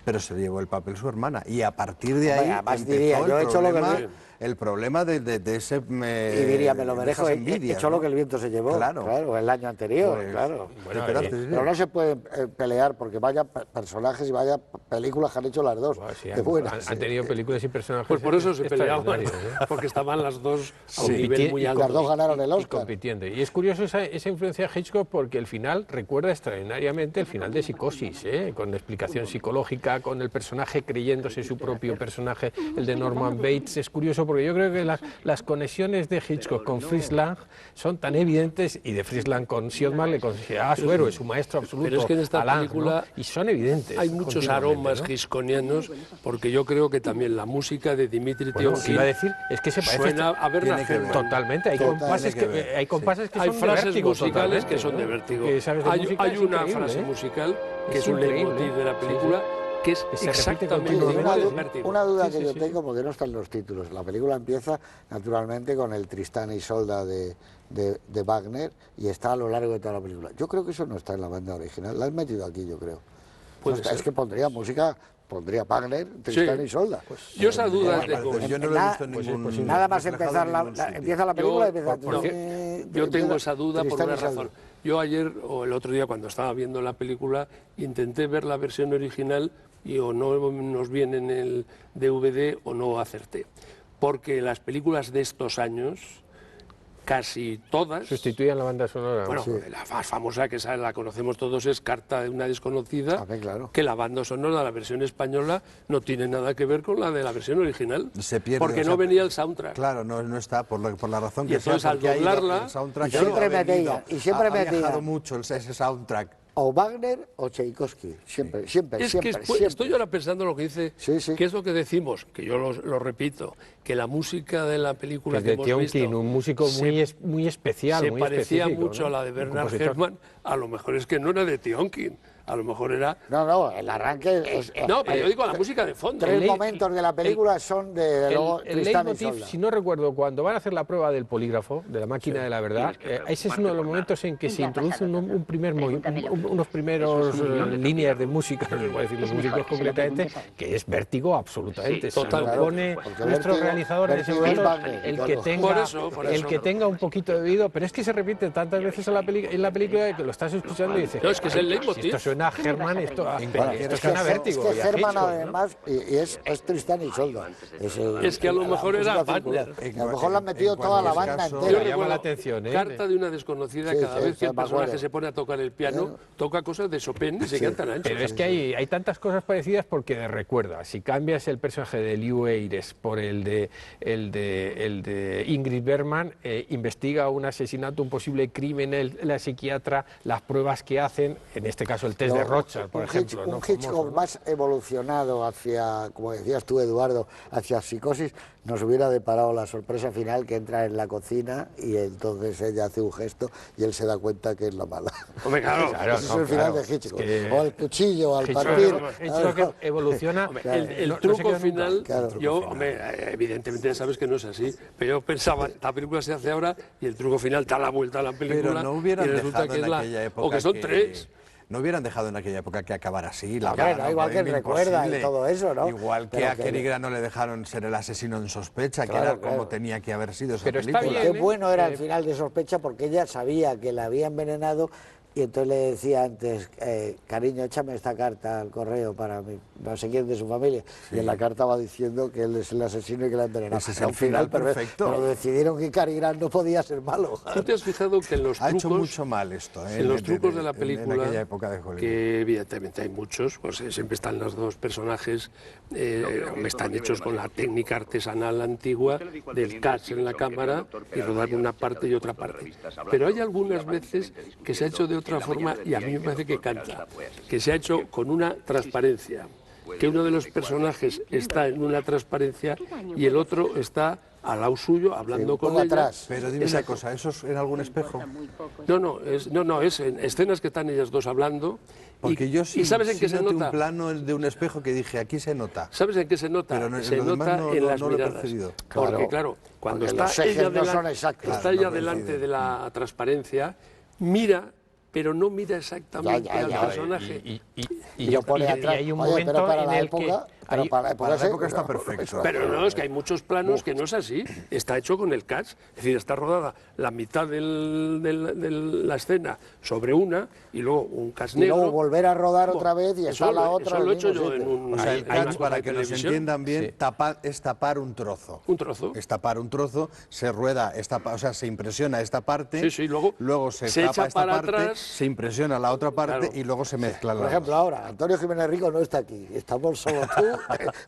pero se llevó el papel su hermana. Y a partir de ahí Hombre, además empezó diría, el yo he hecho lo que problema, el problema de ese... Y diría, me lo de merezco, esas he envidias, hecho ¿no? lo que el viento se llevó. Claro. El año anterior, Pues, claro. bueno, espérate, sí. Pero no se pueden pelear porque vaya personajes y vaya películas que han hecho las dos. Bueno, sí, de buenas. han tenido películas y personajes Pues por eso se peleaban, extraordinarios, ¿eh? porque estaban las dos a un Sí. nivel muy Y alto. las dos ganaron el Y Oscar. compitiendo. Y es curioso esa influencia de Hitchcock porque el final recuerda extraordinariamente el final de Psicosis, ¿eh? Con explicación psicológica, con el personaje creyéndose su propio personaje, el de Norman Bates. Es curioso porque yo creo que las conexiones de Hitchcock con Fritz Lang son tan evidentes y de Fritz Lang con Siodmak le consideraba su héroe, su maestro absoluto. Pero es que en esta a Lang, película ¿no? Y son evidentes. Hay muchos continuamente, aromas ¿no? hitchcockianos, porque yo creo que también la música de Dimitri Bueno, lo que Tiomkin iba a decir es que se parece suena a Bernard tiene que ver. Herrmann. totalmente. Hay Total, compases tiene que que, ver, hay compases que Hay son de frases vértigo musicales totalmente, que son de ¿no? vértigo. Que sabes de música, Hay es una increíble, frase ¿eh? musical que Es es un increíble, leitmotiv de la sí, película que es Que se repite exactamente continuamente. igual de Una, vértigo. una duda Sí, que sí, yo sí, tengo, porque no están los títulos. La película empieza naturalmente con el Tristán y Isolda de Wagner y está a lo largo de toda la película. Yo creo que eso no está en la banda original. La han metido aquí, yo creo. Puede No está, ser. es que pondría música, pondría Wagner, Tristán y Isolda. Yo esa duda Bueno, tengo. pues yo no lo he visto en ningún... Nada más reflejado empezar en ningún sitio. empieza la película y Yo, empieza... porque yo tengo esa duda por Tristán y una Isolda. razón. Yo ayer o el otro día cuando estaba viendo la película intenté ver la versión original y o no nos viene en el DVD o no acerté. Porque las películas de estos años, casi todas... Sustituían la banda sonora. Bueno, la más famosa que esa la conocemos todos es Carta de una desconocida, A ver, claro. que la banda sonora de la versión española no tiene nada que ver con la de la versión original, Se pierde, porque o sea, no venía el soundtrack. Claro, no está, por la razón Y que sea, entonces, al porque ha ido doblarla, el soundtrack y siempre ha venido, metían, y siempre ha viajado metían. mucho ese soundtrack. O Wagner o Tchaikovsky. Siempre, siempre, Es siempre. que siempre. estoy ahora pensando en lo que dice, Sí, sí. que es lo que decimos, que yo lo repito, que la música de la película Es que de hemos Tiomkin, visto un músico muy especial, se muy parecía específico, mucho ¿no? a la de Un Bernard compositor. Herrmann, a lo mejor es que no era de Tiomkin, a lo mejor era... No, el arranque es... No, pero yo digo la música de fondo. Tres momentos de la película son de luego el Tristán y leitmotiv, Isolda. si no recuerdo, cuando van a hacer la prueba del polígrafo, de la máquina de la verdad, ese es uno de los momentos en que se introduce unos primeros líneas de música, no les voy a decir los músicos concretamente, que es vértigo absolutamente. Sí, total, Se lo pone nuestro vértigo- realizador en ese vértigo es momento, Wagner, el claro. que tenga, Por el eso. que tenga un poquito de oído, pero es que se repite tantas veces en la película que lo estás escuchando y dices, No, es que es el "Ay, leitmotiv". si esto suena a Herman, esto suena a vértigo. Es y que a Herman Hitchcock, ¿no? además, y es Tristán y Isolda. Es que a lo mejor era Wagner. A lo mejor le han metido toda la banda caso- entera. Yo llama recuerdo la atención, Carta de una desconocida, Sí, cada sí, vez que sí, el me personaje acuerdo. se pone a tocar el piano, toca cosas de Chopin y se cantan anchos. Pero es que hay tantas cosas parecidas porque recuerda, si cambias el personaje de Lew Ayres por el de Ingrid Bergman, investiga un asesinato, un posible crimen, la psiquiatra, las pruebas que hacen, en este caso el test de Rorschach, por ejemplo. Un ¿no? Hitchcock Famoso, ¿no? más evolucionado hacia, como decías tú, Eduardo, hacia psicosis, nos hubiera deparado la sorpresa final que entra en la cocina y entonces ella hace un gesto y él se da cuenta que es la mala. Hombre, claro. Ese es el final de Hitchcock. que- O el cuchillo al Hitchcock- partir. Hitchcock evoluciona. El no se truco queda nunca. final, Claro. yo, hombre, evidentemente sabes que no es así, pero yo pensaba, esta película se hace ahora y el truco final da la vuelta a la película Pero no hubieran y resulta dejado que es en la... aquella época O que son tres. No hubieran dejado en aquella época que acabara así. La Hombre, verdad, no, igual que fue recuerda y imposible. todo eso, ¿no? Igual que Pero a que- Cary Grant no le dejaron ser el asesino en sospecha, que Claro, era como claro. tenía que haber sido esa Pero está película. bien, Qué bueno era el final de Sospecha porque ella sabía que la había envenenado y entonces le decía antes, cariño, échame esta carta al correo para mi, no sé quién de su familia. Y en la carta va diciendo que él es el asesino y que la ha envenenado. Ese es Era el un final final perfecto. Pero decidieron que Cary Grant no podía ser malo. ¿Tú te has fijado que en los Ha trucos... hecho mucho mal esto, En los trucos de la en película, aquella época de Hollywood. que evidentemente hay muchos, pues siempre están los dos personajes, están hechos con la técnica artesanal antigua del catch en la cámara y rodar una parte y otra parte. Pero hay algunas veces que se ha hecho de otra forma y a mí me parece que canta, que se ha hecho con una transparencia, que uno de los personajes está en una transparencia y el otro está al lado suyo hablando un con poco ella. atrás. Pero dime una Exacto. cosa, ¿eso es en algún espejo? No, es en escenas que están ellas dos hablando. Porque yo sí, ¿Y sabes en qué se noté nota? un plano de un espejo que dije, aquí se nota. ¿Sabes en qué se nota? Pero no, en Se lo demás nota no- en no- las no lo he miradas. percibido. Porque Claro, claro, cuando porque está los ejes ella, no son exactos. está Claro, ella no delante coinciden. de la transparencia, mira, pero no mira exactamente Ya, al ya. personaje. Y lo pone atrás. hay un Oye, momento pero para en la el época, que... pero hay- para la época, Para la sí, época está pero- perfecto. Pero no, es que hay muchos planos que no es así. Está hecho con el catch. Es decir, está rodada la mitad de la escena sobre una y luego un catch Y negro. luego volver a rodar otra vez y Eso está la lo- otra. Eso en lo he el hecho mismo yo en sitio. un... O sea, el hay una catch, cosa para de que nos televisión. entiendan bien, es tapar un trozo. Un trozo. Es tapar un trozo, se rueda, o sea, se impresiona esta parte, Sí, sí, luego se se tapa echa esta para parte, atrás. se impresiona la otra parte Claro. y luego se mezclan Por las ejemplo, dos. ahora, Antonio Jiménez Rico no está aquí. Estamos solo tú,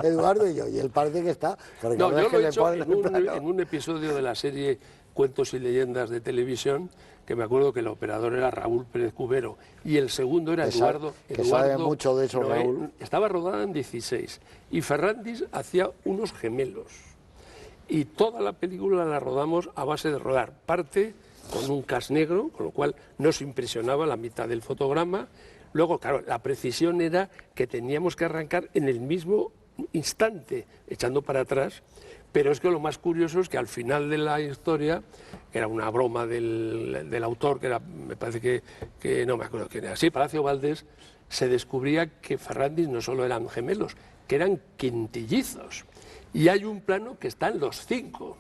Eduardo y yo. Y él parece que está. Porque No, cada vez yo que lo he le hecho ponen el plano- en un episodio de la serie Cuentos y Leyendas de Televisión, que me acuerdo que el operador era Raúl Pérez Cubero y el segundo era Que sabe- Eduardo. que sabe Eduardo mucho de eso, Noé. Raúl. Estaba rodada en 16 y Ferrandis hacía unos gemelos. Y toda la película la rodamos a base de rodar parte con un cas negro, con lo cual nos impresionaba la mitad del fotograma. Luego, claro, la precisión era que teníamos que arrancar en el mismo instante, echando para atrás. Pero es que lo más curioso es que al final de la historia, que era una broma del autor, que era, me parece que no me acuerdo quién era, sí, Palacio Valdés, se descubría que Ferrandis no solo eran gemelos, que eran quintillizos. Y hay un plano que están los 5.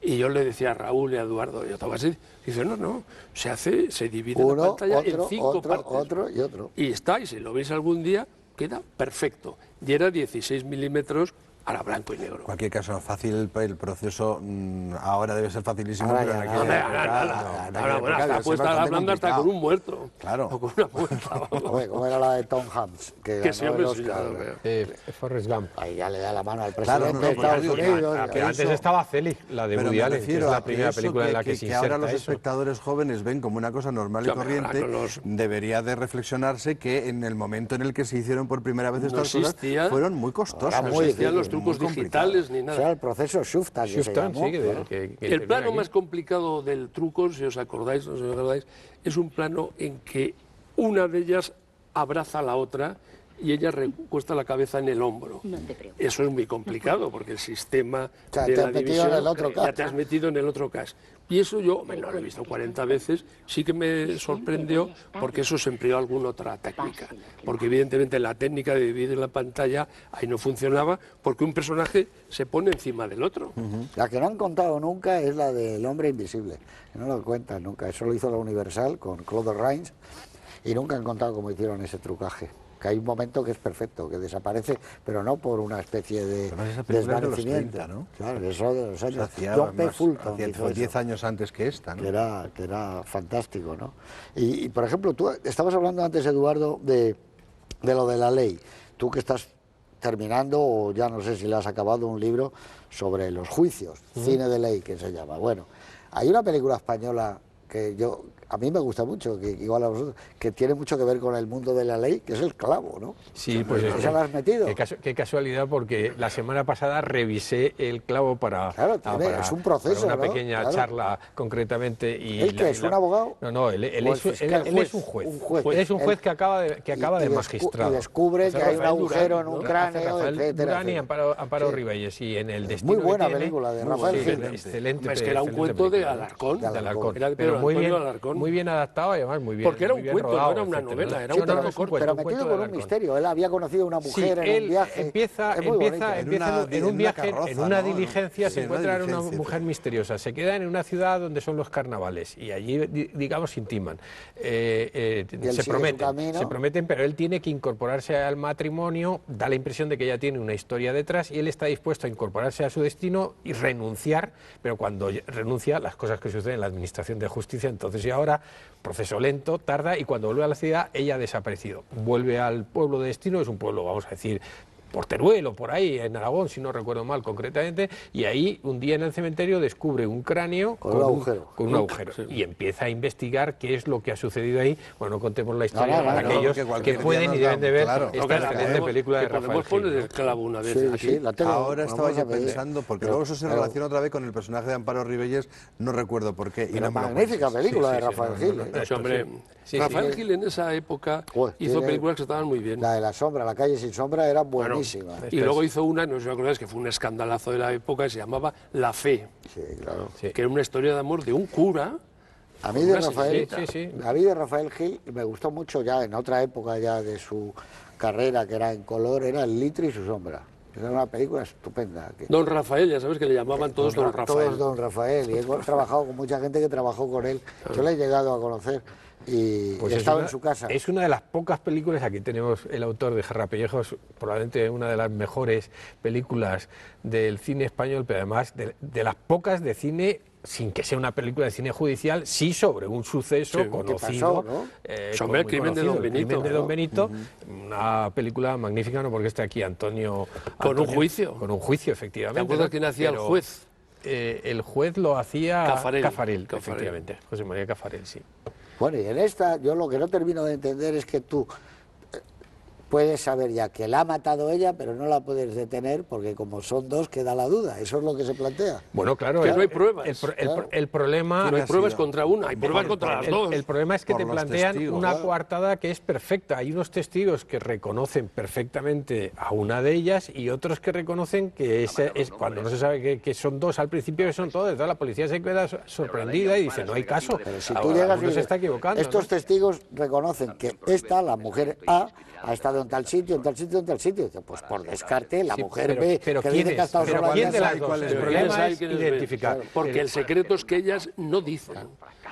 Y yo le decía a Raúl y a Eduardo, y a Tomás, dice, no, se divide la Uno, pantalla en otro, 5 otro, partes. otro y otro. Y está, y si lo veis algún día, queda perfecto. Y era 16 milímetros a blanco y negro. En cualquier caso, fácil el proceso, ahora debe ser facilísimo, Ahora pero ya en no. aquella Hombre, época, ahora, no, en ahora, aquella bueno, época hasta debe ser puesta bastante hablando hasta complicado. con un muerto. Claro. O con una muerta. vamos. Hombre, ¿cómo era la de Tom Hanks? Que Que ganó siempre el sí, Oscar. ya lo veo. Forrest Gump. Ahí ya le da la mano al Claro, presidente no, de no, Estados pero digo, Unidos. Pero antes estaba Celi, la de Pero Woody me Allen, que es refiero la a primera eso película en la que se que ahora inserta los eso. espectadores jóvenes ven como una cosa normal y Claro, ahora corriente, con los- debería de reflexionarse que en el momento en el que se hicieron por primera vez estas existía- cosas fueron muy costosas. Ahora No muy existían los muy trucos complicadas. digitales ni O sea, nada. el proceso Shuftan, que se Shuftan, llamó. sí, claro. que El interviene plano aquí. más complicado del truco, si os acordáis o no os acordáis, es un plano en que una de ellas abraza a la otra y ella recuesta la cabeza en el hombro. Eso es muy complicado porque el sistema de la división ya te has metido en el otro caso. Y eso yo, lo he visto 40 veces, sí que me sorprendió porque eso se empleó alguna otra técnica. Porque evidentemente la técnica de dividir la pantalla ahí no funcionaba porque un personaje se pone encima del otro. La que no han contado nunca es la del hombre invisible. No lo cuentan nunca. Eso lo hizo la Universal con Claude Rains y nunca han contado cómo hicieron ese trucaje. Que hay un momento que es perfecto, que desaparece, pero no por una especie de desvanecimiento. De los 30, ¿no? Claro, eso de los años. John P. Fulton hizo 10 años antes que esta, ¿no? Que era fantástico, ¿no? Y, por ejemplo, tú estabas hablando antes, Eduardo, de lo de la ley. Tú que estás terminando, o ya no sé si le has acabado, un libro sobre los juicios, cine de ley, que se llama. Bueno, hay una película española que a mí me gusta mucho, que igual a vosotros, que tiene mucho que ver con el mundo de la ley, que es El clavo, ¿no? Sí, pues ¿esa la has metido? Qué casualidad, porque la semana pasada revisé El clavo para es un proceso, para una ¿no? pequeña charla concretamente. Y ¿Él qué es, un abogado? No, él es un juez. Él es un juez que acaba de magistrado. Y descubre que hay un agujero en un cráneo, etcétera. Durán y Amparo Ribelles, y en El destino. Muy buena película de Rafael Gil. Excelente. Es que era un cuento de Alarcón. Pero muy bien adaptado y además muy bien. Porque era un cuento, rodado, no era una novela, era un cuento corto. Pero metido con un misterio. Él había conocido a una mujer en un viaje. Empieza en un viaje, en una diligencia, se encuentra en una mujer misteriosa. Se quedan en una ciudad donde son los carnavales y allí, digamos, intiman. Se prometen, pero él tiene que incorporarse al matrimonio. Da la impresión de que ella tiene una historia detrás y él está dispuesto a incorporarse a su destino y renunciar, pero cuando renuncia, las cosas que suceden en la administración de justicia, entonces y ahora, proceso lento, tarda, y cuando vuelve a la ciudad, ella ha desaparecido. Vuelve al pueblo de destino, es un pueblo, vamos a decir, por Teruel o por ahí, en Aragón, si no recuerdo mal concretamente, y ahí un día en el cementerio descubre un cráneo con un agujero. Sí. Y empieza a investigar qué es lo que ha sucedido ahí. Bueno, no contemos la historia para aquellos que pueden y deben de ver esta excelente película de Rafael Gil. El clavo una vez aquí. Sí, la tengo. Ahora estaba yo pensando, porque luego eso se relaciona otra vez con el personaje de Amparo Ribelles, no recuerdo por qué. Una magnífica película de Rafael Gil. Rafael Gil en esa época hizo películas que estaban muy bien. La de La sombra, La calle sin sombra, era buenísima. Y luego hizo una, no sé si os acordáis, que fue un escandalazo de la época, que se llamaba La fe, que era una historia de amor de un cura. A mí de Rafael Gil me gustó mucho ya en otra época ya de su carrera, que era en color, era El litro y su sombra. Era una película estupenda. Don Rafael, ya sabes que le llamaban todos Don Rafael. Todos Don Rafael, y he trabajado con mucha gente que trabajó con él. Yo le he llegado a conocer y he estado en su casa. Es una de las pocas películas, aquí tenemos el autor de Jarrapellejos, probablemente una de las mejores películas del cine español, pero además de las pocas de cine, sin que sea una película de cine judicial, sí sobre un suceso conocido, sobre el crimen de Don Benito. Una película magnífica, no porque esté aquí Antonio. Con un juicio, efectivamente. ¿Te acuerdas quién hacía el juez? El juez lo hacía Cafarel, efectivamente, José María Cafarel, sí. Bueno, y en esta, yo lo que no termino de entender es que tú puedes saber ya que la ha matado ella, pero no la puedes detener porque como son dos queda la duda. Eso es lo que se plantea. Bueno, claro. Que no hay pruebas. El problema... No hay pruebas contra una, hay pruebas contra las dos. El problema es que te plantean una coartada que es perfecta. Hay unos testigos que reconocen perfectamente a una de ellas y otros que reconocen que cuando no se sabe que son dos al principio, que son todos. Entonces la policía se queda sorprendida y dice, no hay caso. Pero si tú llegas y se está equivocando. Estos testigos reconocen que esta, la mujer A, ha estado en tal sitio, en tal sitio, en tal sitio. Pues por descarte, la mujer B, pero que ¿quién dice que ha estado es? sola. ¿Quién de las dos? El problema es identificar. Porque el secreto es que ellas no dicen.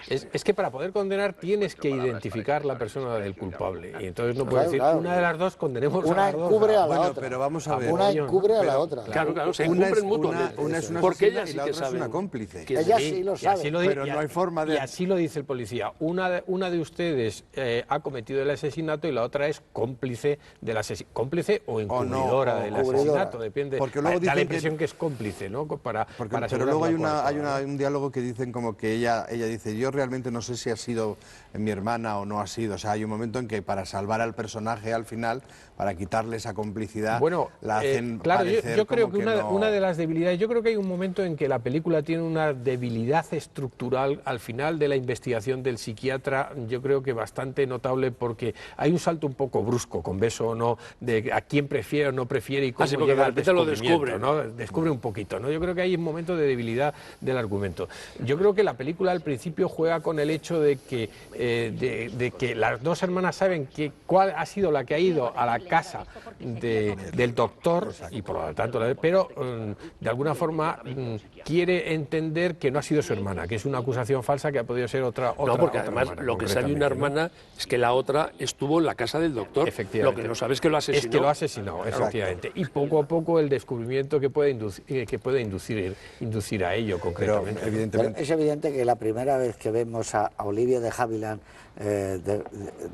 Es que para poder condenar tienes que identificar la persona del culpable. Y entonces no puedes decir, una de las dos condenemos una a las dos. encubre a la otra. Pero vamos a ver. Una encubre a la otra. Claro, se encubren mutuamente. Una es una porque asesina ellas y sí la que otra es saben. una cómplice. Ella sí lo sabe. Pero no hay forma de... Y así lo dice el policía. Una de ustedes ha cometido el asesinato y la otra es cómplice del asesinato. Cómplice o encubridora del asesinato, depende. Porque luego da la impresión que es cómplice, ¿no? Pero luego hay un diálogo que dicen como que ella dice, yo realmente no sé si ha sido mi hermana o no ha sido. O sea, hay un momento en que para salvar al personaje al final, para quitarle esa complicidad, bueno, la hacen claro, yo creo que no... una de las debilidades, yo creo que hay un momento en que la película tiene una debilidad estructural al final de la investigación del psiquiatra, yo creo que bastante notable, porque hay un salto un poco brusco, con beso o no, de a quién prefiere o no prefiere y cómo llega al descubrimiento, ¿no? Descubre un poquito, ¿no? Yo creo que hay un momento de debilidad del argumento. Yo creo que la película al principio juega con el hecho de que, de que las dos hermanas saben cuál ha sido la que ha ido a la casa del doctor, y por lo tanto, pero de alguna forma quiere entender que no ha sido su hermana, que es una acusación falsa que ha podido ser otra no, porque otra además hermana, lo que sabe una hermana, ¿no?, es que la otra estuvo en la casa del doctor. Efectivamente. Lo que no sabe es que lo asesinó. Es que lo asesinó, efectivamente. Y poco a poco el descubrimiento que puede inducir a ello concretamente. Pero, evidentemente... Pero es evidente que la primera vez que vemos a Olivia de Havilland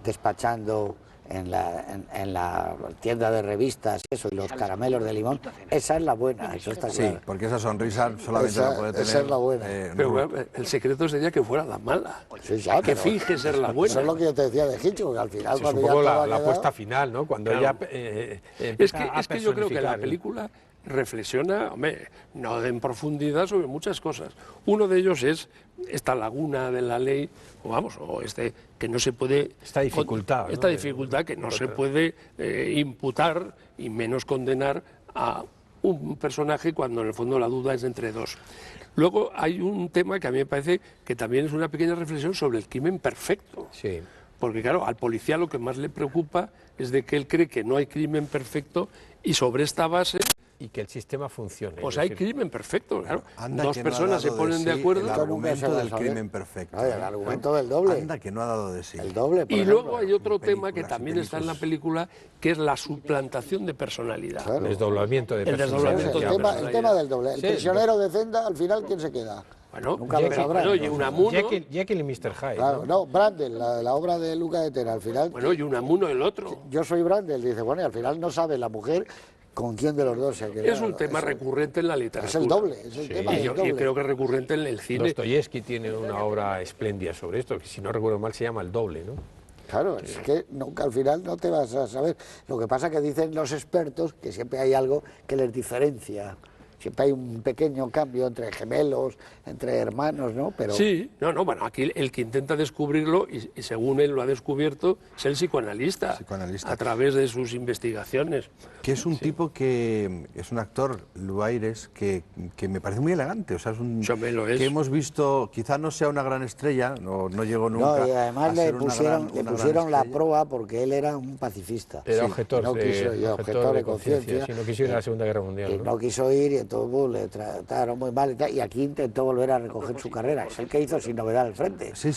despachando en la tienda de revistas y los caramelos de limón, esa es la buena, eso está claro. Sí, porque esa sonrisa solamente la puede tener... Esa es la buena. Pero bueno, el secreto sería que fuera la mala, sí, ya, que finge ser la buena. Eso es lo que yo te decía de Hitchcock, al final... Sí, cuando es un poco ya la puesta final, ¿no? Cuando claro, ella es que yo creo que la película reflexiona, hombre, no en profundidad, sobre muchas cosas. Uno de ellos es esta laguna de la ley, o que no se puede... Esta dificultad. Esta dificultad que no se puede imputar y menos condenar a un personaje cuando en el fondo la duda es entre dos. Luego hay un tema que a mí me parece que también es una pequeña reflexión sobre el crimen perfecto. Sí. Porque claro, al policía lo que más le preocupa es de que él cree que no hay crimen perfecto y sobre esta base... Y que el sistema funcione. Pues hay crimen perfecto, claro. Dos no personas se ponen de acuerdo. El argumento del crimen perfecto. El argumento del doble. Anda que no ha dado de sí. El doble, por y ejemplo. luego hay otro tema que también está en la película, que es la suplantación de personalidad. Claro. El desdoblamiento de El desdoblamiento personalidad. El tema del doble. El Sí, prisionero de Zenda, al final, ¿quién se queda? Bueno, Nunca lo sabrán. bueno, y Unamuno, Jekyll y Mr. Hyde. Claro, no, Brandel, la obra de Luca de Tena, al final... bueno, y Unamuno el otro. Yo soy Brandel, dice, bueno, y al final no sabe la mujer con quién de los dos se ha quedado. Es un tema recurrente en la literatura. Es el doble, es el tema Y del yo doble. creo que es recurrente en el cine. Dostoyevsky tiene una obra espléndida sobre esto, que si no recuerdo mal se llama El doble, ¿no? Claro, es que nunca, al final no te vas a saber. Lo que pasa que dicen los expertos que siempre hay algo que les diferencia. Siempre hay un pequeño cambio entre gemelos, entre hermanos, ¿no? Pero... Sí, bueno, aquí el que intenta descubrirlo, y según él lo ha descubierto, es el psicoanalista, a través de sus investigaciones. Que es un tipo que es un actor, Luaires, que me parece muy elegante, o sea, es un que hemos visto, quizá no sea una gran estrella, no llegó nunca. No, y además le pusieron la prueba porque él era un pacifista. Era objetor, no objetor de conciencia. Si no quiso ir a la Segunda Guerra Mundial. No quiso ir y entonces le trataron muy mal y aquí intentó volver a recoger su carrera. Es el que hizo Sin novedad al frente. Sí,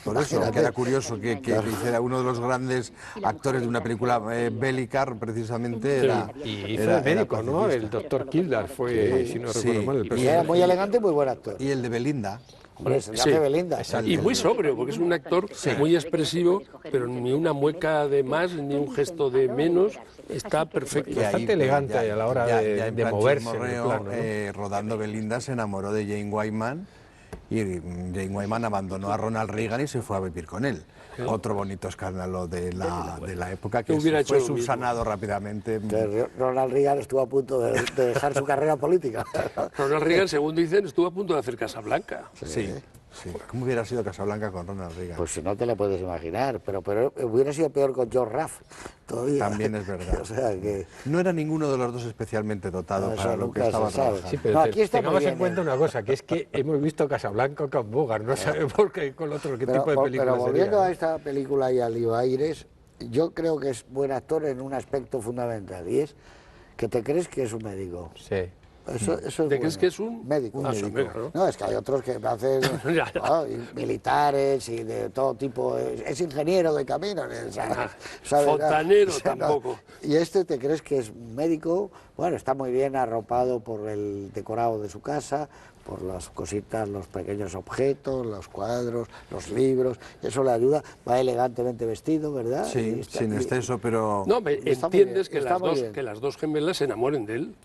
por eso, que era curioso que hiciera uno de los grandes actores de una película bélica, precisamente. Y hizo de médico, ¿no? El doctor Kildare fue, si no recuerdo mal, el personaje. Y era muy elegante y muy buen actor. Y el de Belinda. Hombre, se hace Belinda. Y muy sobrio, porque es un actor muy expresivo, pero ni una mueca de más, ni un gesto de menos, está perfecto. Bastante elegante a la hora de moverse. Morreo, rodando Belinda, se enamoró de Jane Wyman, y Jane Wyman abandonó a Ronald Reagan y se fue a vivir con él. Otro bonito escándalo de la época que fue subsanado rápidamente. Ronald Reagan estuvo a punto de dejar su carrera política. Ronald Reagan, según dicen, estuvo a punto de hacer Casablanca. Sí. ¿Cómo hubiera sido Casablanca con Ronald Reagan? Pues si no te lo puedes imaginar, pero hubiera sido peor con George Raff todavía. También es verdad. O sea que... No era ninguno de los dos especialmente dotado para lo que estaba trabajando. Sí, pero tengamos en cuenta una cosa, que es que hemos visto Casablanca con Bogart, no sabemos con otro qué tipo de película Pero volviendo sería, a esta película y a Luaires, yo creo que es buen actor en un aspecto fundamental, y es que te crees que es un médico. Sí. Eso es ¿Te crees que es un médico? médico. No, es que hay otros que hacen militares y de todo tipo. Es ingeniero de caminos. Fontanero tampoco. Y este te crees que es un médico. Bueno, está muy bien arropado por el decorado de su casa, por las cositas, los pequeños objetos, los cuadros, los libros, eso le ayuda, va elegantemente vestido, ¿verdad? Sí, sin exceso, pero... No, entiendes que bien. que las dos gemelas se enamoren de él.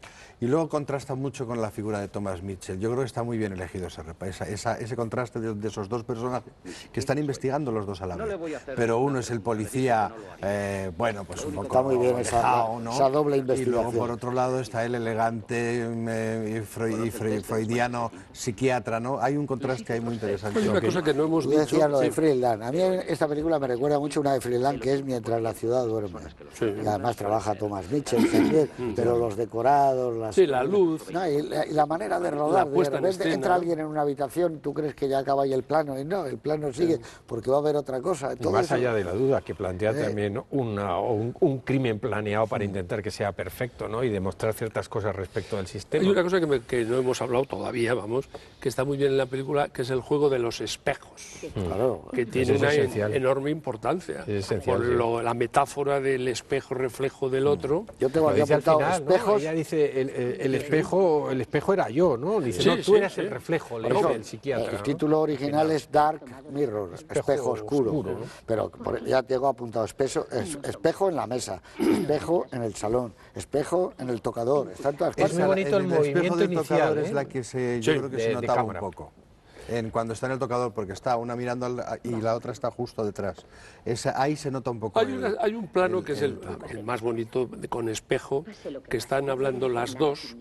Y luego contrasta mucho con la figura de Thomas Mitchell. Yo creo que está muy bien elegido ese contraste de esos dos personajes que están investigando los dos a la vez. Pero uno es el policía, bueno, pues un poco está muy bien alejado, ¿no? esa doble Y investigación. luego por otro lado está el elegante freudiano psiquiatra, ¿no? Hay un contraste ahí muy interesante. Hay una cosa que no hemos Yo dicho. decía lo de Sí. Friedland. A mí esta película me recuerda mucho a una de Friedland que es Mientras la ciudad duerme. Sí. Y además trabaja Thomas Mitchell también, pero los decorados, Sí, la luz. No, y la manera de rodar, de puesta en repente escena. entra alguien en una habitación, tú crees que ya acaba ahí el plano, y no, el plano sigue, porque va a haber otra cosa. Y Todo más eso- allá de la duda, que plantea también un crimen planeado para intentar que sea perfecto, ¿no? Y demostrar ciertas cosas respecto del sistema. Hay una cosa que no hemos hablado todavía, vamos, que está muy bien en la película, que es el juego de los espejos, Claro. que tiene es una esencial. enorme importancia. Es esencial, Por sí. la metáfora del espejo reflejo del otro. Yo tengo Lo aquí dice al apuntado final, ¿no? espejos. Ella dice, el espejo era yo, ¿no? Dice, Sí, no, tú sí, eras sí. el reflejo, le Por dice eso, el psiquiatra. el ¿no? título original es Dark Mirror, espejo oscuro. oscuro, ¿no? Pero ya tengo apuntado espejo en la mesa, espejo en el salón, espejo en el tocador. Están todas Es partes. muy bonito el espejo movimiento del inicial, tocador ¿eh? es la que yo Sí, creo que de se notaba un cámara. poco. Cuando está en el tocador, porque está una mirando y la otra está justo detrás. Ahí se nota un poco. Hay un plano que es el más bonito, con espejo, que están hablando las dos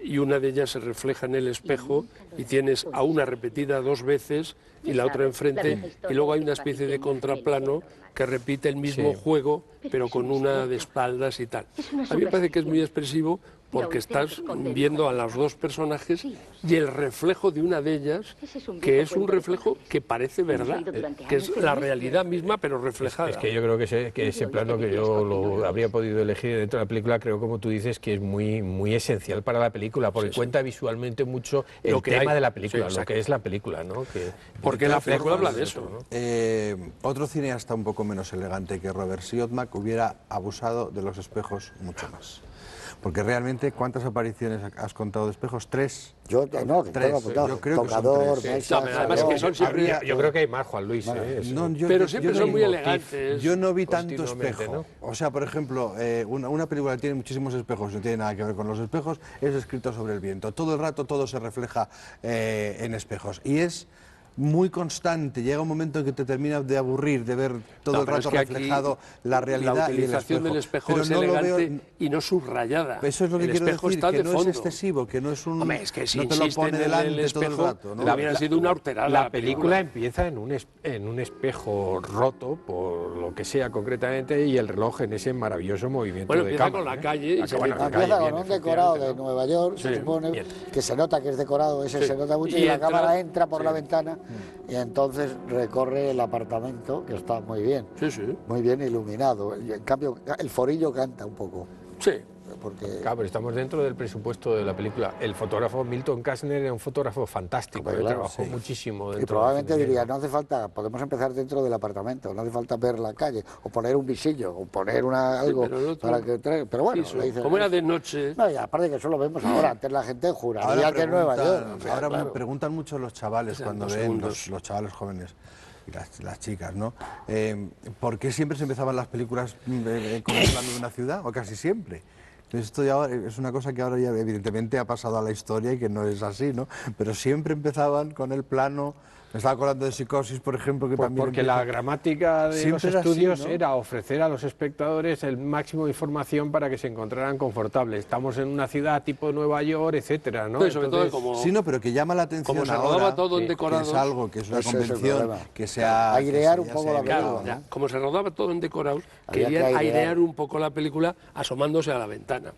y una de ellas se refleja en el espejo y tienes a una repetida dos veces y la otra enfrente y luego hay una especie de contraplano que repite el mismo juego pero con una de espaldas y tal. A mí me parece que es muy expresivo porque estás viendo a los dos personajes y el reflejo de una de ellas, que es un reflejo que parece verdad, que es la realidad misma pero reflejada. Es que yo creo que ese plano que yo lo habría podido elegir dentro de la película, creo como tú dices que es muy esencial para la película, porque cuenta visualmente mucho el Lo que tema hay. de la película, Sí, lo exacto. que es la película, ¿no? Porque la película habla de eso. ¿no? Otro cineasta un poco menos elegante que Robert Siodmak hubiera abusado de los espejos mucho más. Porque realmente, ¿cuántas apariciones has contado de espejos? ¿3? Yo no, que Tres. tengo apuntado. Yo creo que son Tocador, tres. mesa, No, pero además que son siempre... Yo creo que hay más, Juan Luis. Eso. No, Pero siempre son no muy vi- elegantes. Yo no vi tanto continuamente, espejo. ¿no? O sea, por ejemplo, una película que tiene muchísimos espejos, no tiene nada que ver con los espejos, es Escrito sobre el viento. Todo el rato todo se refleja en espejos. Y es muy constante, llega un momento en que te terminas de aburrir de ver todo No, el pero rato es que aquí reflejado la realidad la y el utilización espejo. del espejo Pero es no lo veo- elegante y no subrayada. Eso es lo que el quiero espejo decir, está que de no fondo. es excesivo, que no es un... Hombre, es que si no te lo insisten pone en delante el todo el espejo, rato, ¿no? hubiera sido una horterada. La película empieza en un espejo roto, por lo que sea concretamente, y el reloj en ese maravilloso movimiento Bueno, de empieza cámara. con la calle y se bueno, mete. la calle, Empieza bien, con un decorado de efectivamente, ¿no? Nueva York, se Sí, supone, bien. que se nota que es decorado, ese Sí. se nota mucho, Y y la entra- cámara entra por la sí. ventana y entonces recorre el apartamento, que está muy bien, Sí, sí. muy bien iluminado. Y en cambio, el forillo canta un poco, Sí. porque... Claro, pero estamos dentro del presupuesto de la película. El fotógrafo Milton Kastner era un fotógrafo fantástico, Hombre, él claro, trabajó sí. muchísimo dentro Y probablemente del cine diría, negro. no hace falta, podemos empezar dentro del apartamento, no hace falta ver la calle, o poner un visillo, o poner algo pero el otro- para que traiga. Pero bueno, Eso, le dice- como era de noche... No, y aparte que eso lo vemos ahora, antes la gente juraría Ahora que es Nueva York. preguntan, o sea, ahora claro. preguntan mucho los chavales Sean cuando 2 ven segundos. los chavales jóvenes y las chicas, ¿no? ¿Por qué siempre se empezaban las películas contemplando una ciudad? O casi siempre. Esto ya es una cosa que ahora ya evidentemente ha pasado a la historia y que no es así, ¿no? Pero siempre empezaban con el plano. Me estaba acordando de Psicosis, por ejemplo, que también Porque empieza- la gramática de Siempre los era así, estudios ¿no? era ofrecer a los espectadores el máximo de información para que se encontraran confortables. Estamos en una ciudad tipo Nueva York, etcétera, ¿no? No, y sobre todo Entonces, como... Sí, no, pero que llama la atención Como se ahora, rodaba todo en que decorados. es algo, que es una Ese es el convención, problema. que sea... Airear que un ya poco se ha la evitado, película, Ya, como se rodaba todo en decorados, Había querían que airear. airear un poco la película asomándose a la ventana.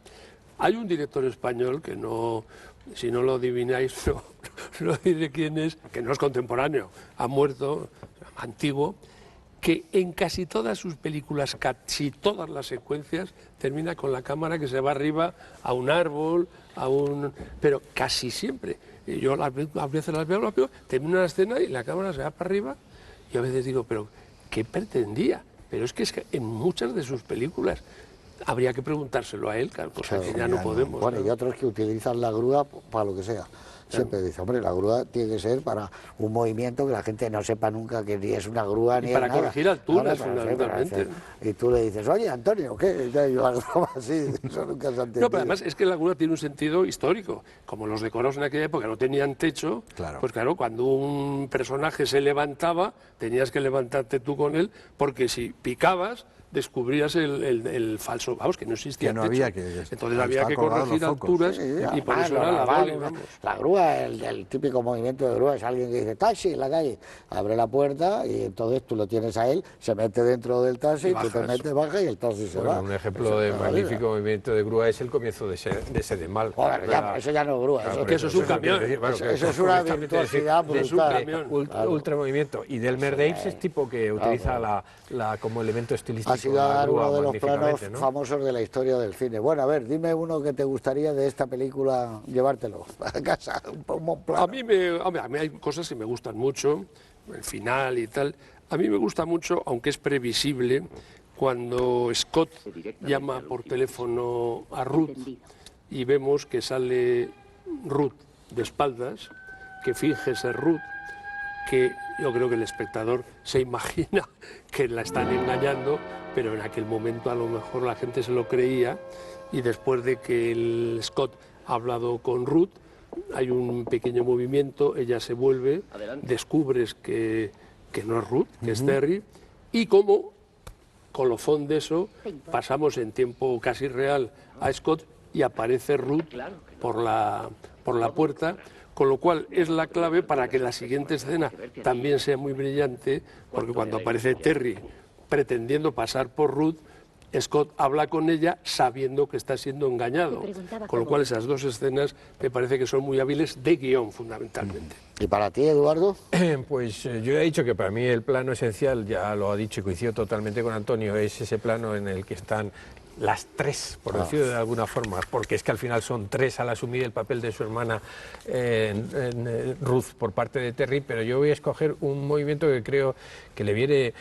Hay un director español que no, si no lo adivináis, no diré quién es, que no es contemporáneo, ha muerto, antiguo, que en casi todas sus películas, casi todas las secuencias, termina con la cámara que se va arriba a un árbol, pero casi siempre. Y yo a veces las veo, termina la escena y la cámara se va para arriba y a veces digo, pero ¿qué pretendía? Pero es que en muchas de sus películas habría que preguntárselo a él, claro, cosa que ya no podemos. Bueno, ¿no? y otros que utilizan la grúa para lo que sea. Siempre dice, hombre, la grúa tiene que ser para un movimiento que la gente no sepa nunca que ni es una grúa ni para es nada. corregir alturas, Ahora, fundamentalmente. Y tú le dices, oye, Antonio, ¿qué? Y yo algo así, eso nunca se ha entendido. No, pero además es que la grúa tiene un sentido histórico. Como los decorados en aquella época no tenían techo, Claro. pues claro, cuando un personaje se levantaba, tenías que levantarte tú con él, porque si picabas, descubrías el falso, vamos, que no existía Que no techo. había que- Entonces estaban había que colgados corregir los focos. alturas Sí, y por además, eso era la normal, bole, vamos. La grúa, el típico movimiento de grúa, es alguien que dice taxi en la calle, abre la puerta y entonces tú lo tienes a él, se mete dentro del taxi, Y tú te bajas. metes, baja y el taxi se Bueno, va. un ejemplo Eso de es maravilla. magnífico movimiento de grúa es el comienzo de Sedemal. Joder, ya, eso ya no es grúa, eso, que eso es un camión. eso es una virtuosidad es un brutal. camión. Ultramovimiento. Y Delmer Daves es tipo que utiliza como elemento estilístico Ha sido la grúa uno de los planos magníficamente, ¿no? famosos de la historia del cine. Bueno, a ver, dime uno que te gustaría de esta película llevártelo a casa, un buen plano. Hombre, a mí hay cosas que me gustan mucho, el final y tal. A mí me gusta mucho, aunque es previsible, cuando Scott llama por teléfono a Ruth y vemos que sale Ruth de espaldas, que finge ser Ruth, que yo creo que el espectador se imagina que la están engañando, pero en aquel momento a lo mejor la gente se lo creía, y después de que el Scott ha hablado con Ruth, hay un pequeño movimiento, ella se vuelve, descubres que no es Ruth, que es Terry, y como colofón de eso, pasamos en tiempo casi real a Scott y aparece Ruth por la puerta, con lo cual es la clave para que la siguiente escena también sea muy brillante, porque cuando aparece Terry pretendiendo pasar por Ruth, Scott habla con ella sabiendo que está siendo engañado, con lo cual esas dos escenas me parece que son muy hábiles de guión fundamentalmente. ¿Y para ti, Eduardo? Pues yo he dicho que para mí el plano esencial, ya lo ha dicho y coincido totalmente con Antonio, es ese plano en el que están las tres, por decirlo de alguna forma, porque es que al final son tres al asumir el papel de su hermana Ruth por parte de Terry, pero yo voy a escoger un movimiento que creo que le viene,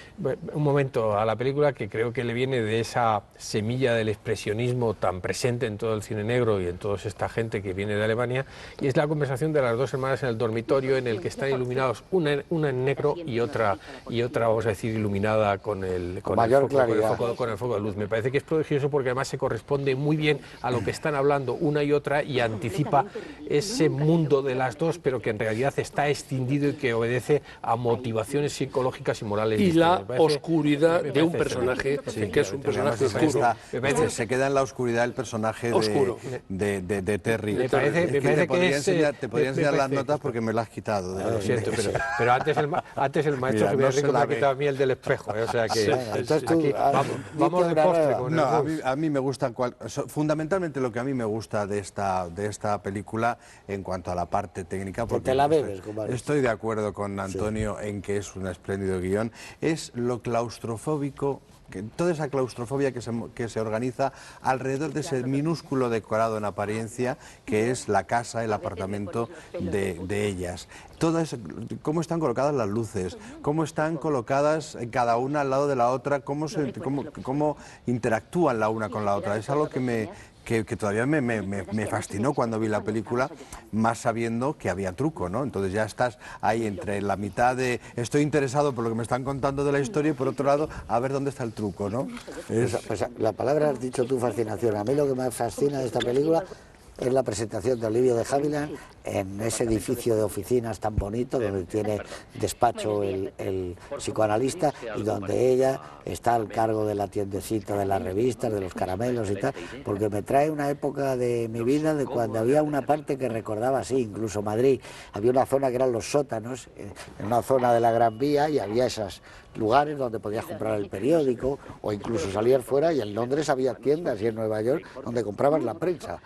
un momento a la película que creo que le viene de esa semilla del expresionismo tan presente en todo el cine negro y en toda esta gente que viene de Alemania, y es la conversación de las dos hermanas en el dormitorio en el que están iluminados, una en negro y otra, vamos a decir, iluminada con el foco de luz. Me parece que es prodigioso porque además se corresponde muy bien a lo que están hablando una y otra y anticipa ese mundo de las dos, pero que en realidad está extendido y que obedece a motivaciones psicológicas y morales. Y la oscuridad de un personaje, que es un personaje oscuro. Se queda en la oscuridad el personaje de Terry. Me parece que te podría enseñar las notas porque me las has quitado. Lo siento, pero antes el maestro Javier Rico me ha quitado a mí el del espejo, o sea que aquí vamos de postre con no, el a mí me gusta, fundamentalmente lo que a mí me gusta de esta película en cuanto a la parte técnica, porque te la bebes, compadre. estoy de acuerdo con Antonio en que es un espléndido guión, es lo claustrofóbico, toda esa claustrofobia que se organiza alrededor de ese minúsculo decorado en apariencia que es la casa, el apartamento de ellas. Cómo están colocadas las luces, cómo están colocadas cada una al lado de la otra, cómo interactúan la una con la otra. Es algo que todavía me fascinó cuando vi la película, más sabiendo que había truco, ¿no? Entonces ya estás ahí entre la mitad de estoy interesado por lo que me están contando de la historia y por otro lado a ver dónde está el truco, ¿no? Pues la palabra has dicho tú, fascinación. A mí lo que me fascina de esta película es la presentación de Olivia de Havilland en ese edificio de oficinas tan bonito donde tiene despacho el psicoanalista y donde ella está al cargo de la tiendecita de las revistas, de los caramelos y tal, porque me trae una época de mi vida de cuando había una parte que recordaba así, incluso Madrid, había una zona que eran los sótanos, en una zona de la Gran Vía, y había esos lugares donde podías comprar el periódico o incluso salir fuera, y en Londres había tiendas y en Nueva York donde comprabas la prensa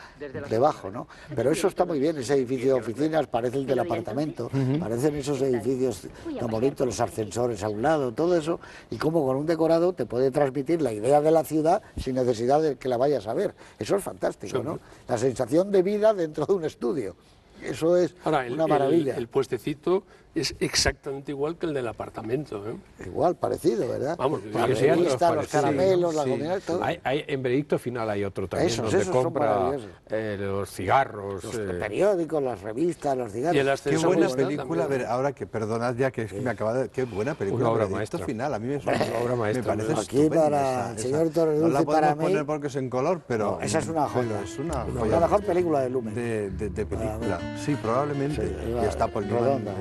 debajo, ¿no? Pero eso está muy bien, ese edificio de oficinas parece el del apartamento, parecen esos edificios tan bonitos, los ascensores a un lado, todo eso, y como con un decorado te puede transmitir la idea de la ciudad sin necesidad de que la vayas a ver. Eso es fantástico, ¿no? La sensación de vida dentro de un estudio. Eso es Ahora, una maravilla. el puestecito es exactamente igual que el del apartamento, ¿eh? Igual, parecido, ¿verdad? Vamos, la que sean revista, todos los parecidos, caramelos, ¿no? la Sí. comida, todo. En Veredicto Final hay otro también, Esos donde son compra maravillosos. los cigarros. Los periódicos, las revistas, los Y el cigarros. Qué ascensor buena igual película, a también. ver, ahora que perdonad ya que es que me acaba de... Qué buena película, Una obra Veredicto maestra. Final, a mí me Una obra maestra, me parece ¿no? Aquí estupenda para el señor Torres no la Dulce, para podemos mí... poner porque es en color, pero... No, esa es una joya. pero es una La joya mejor película de Lumen. de película. Sí, probablemente. Sí, y está Paul Newman redonda.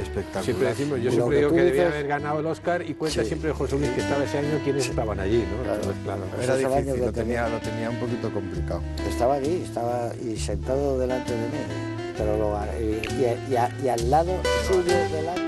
espectacular. Siempre decimos, yo Lo siempre que digo tú que debía dices- haber ganado el Oscar y cuenta Sí. siempre José Luis que estaba ese año quiénes estaban allí, ¿no? Claro. Entonces, claro. Esos Era son años difícil, de lo tenía un poquito complicado. Estaba allí, estaba y sentado delante de mí, pero lo gané. Y al lado suyo, delante,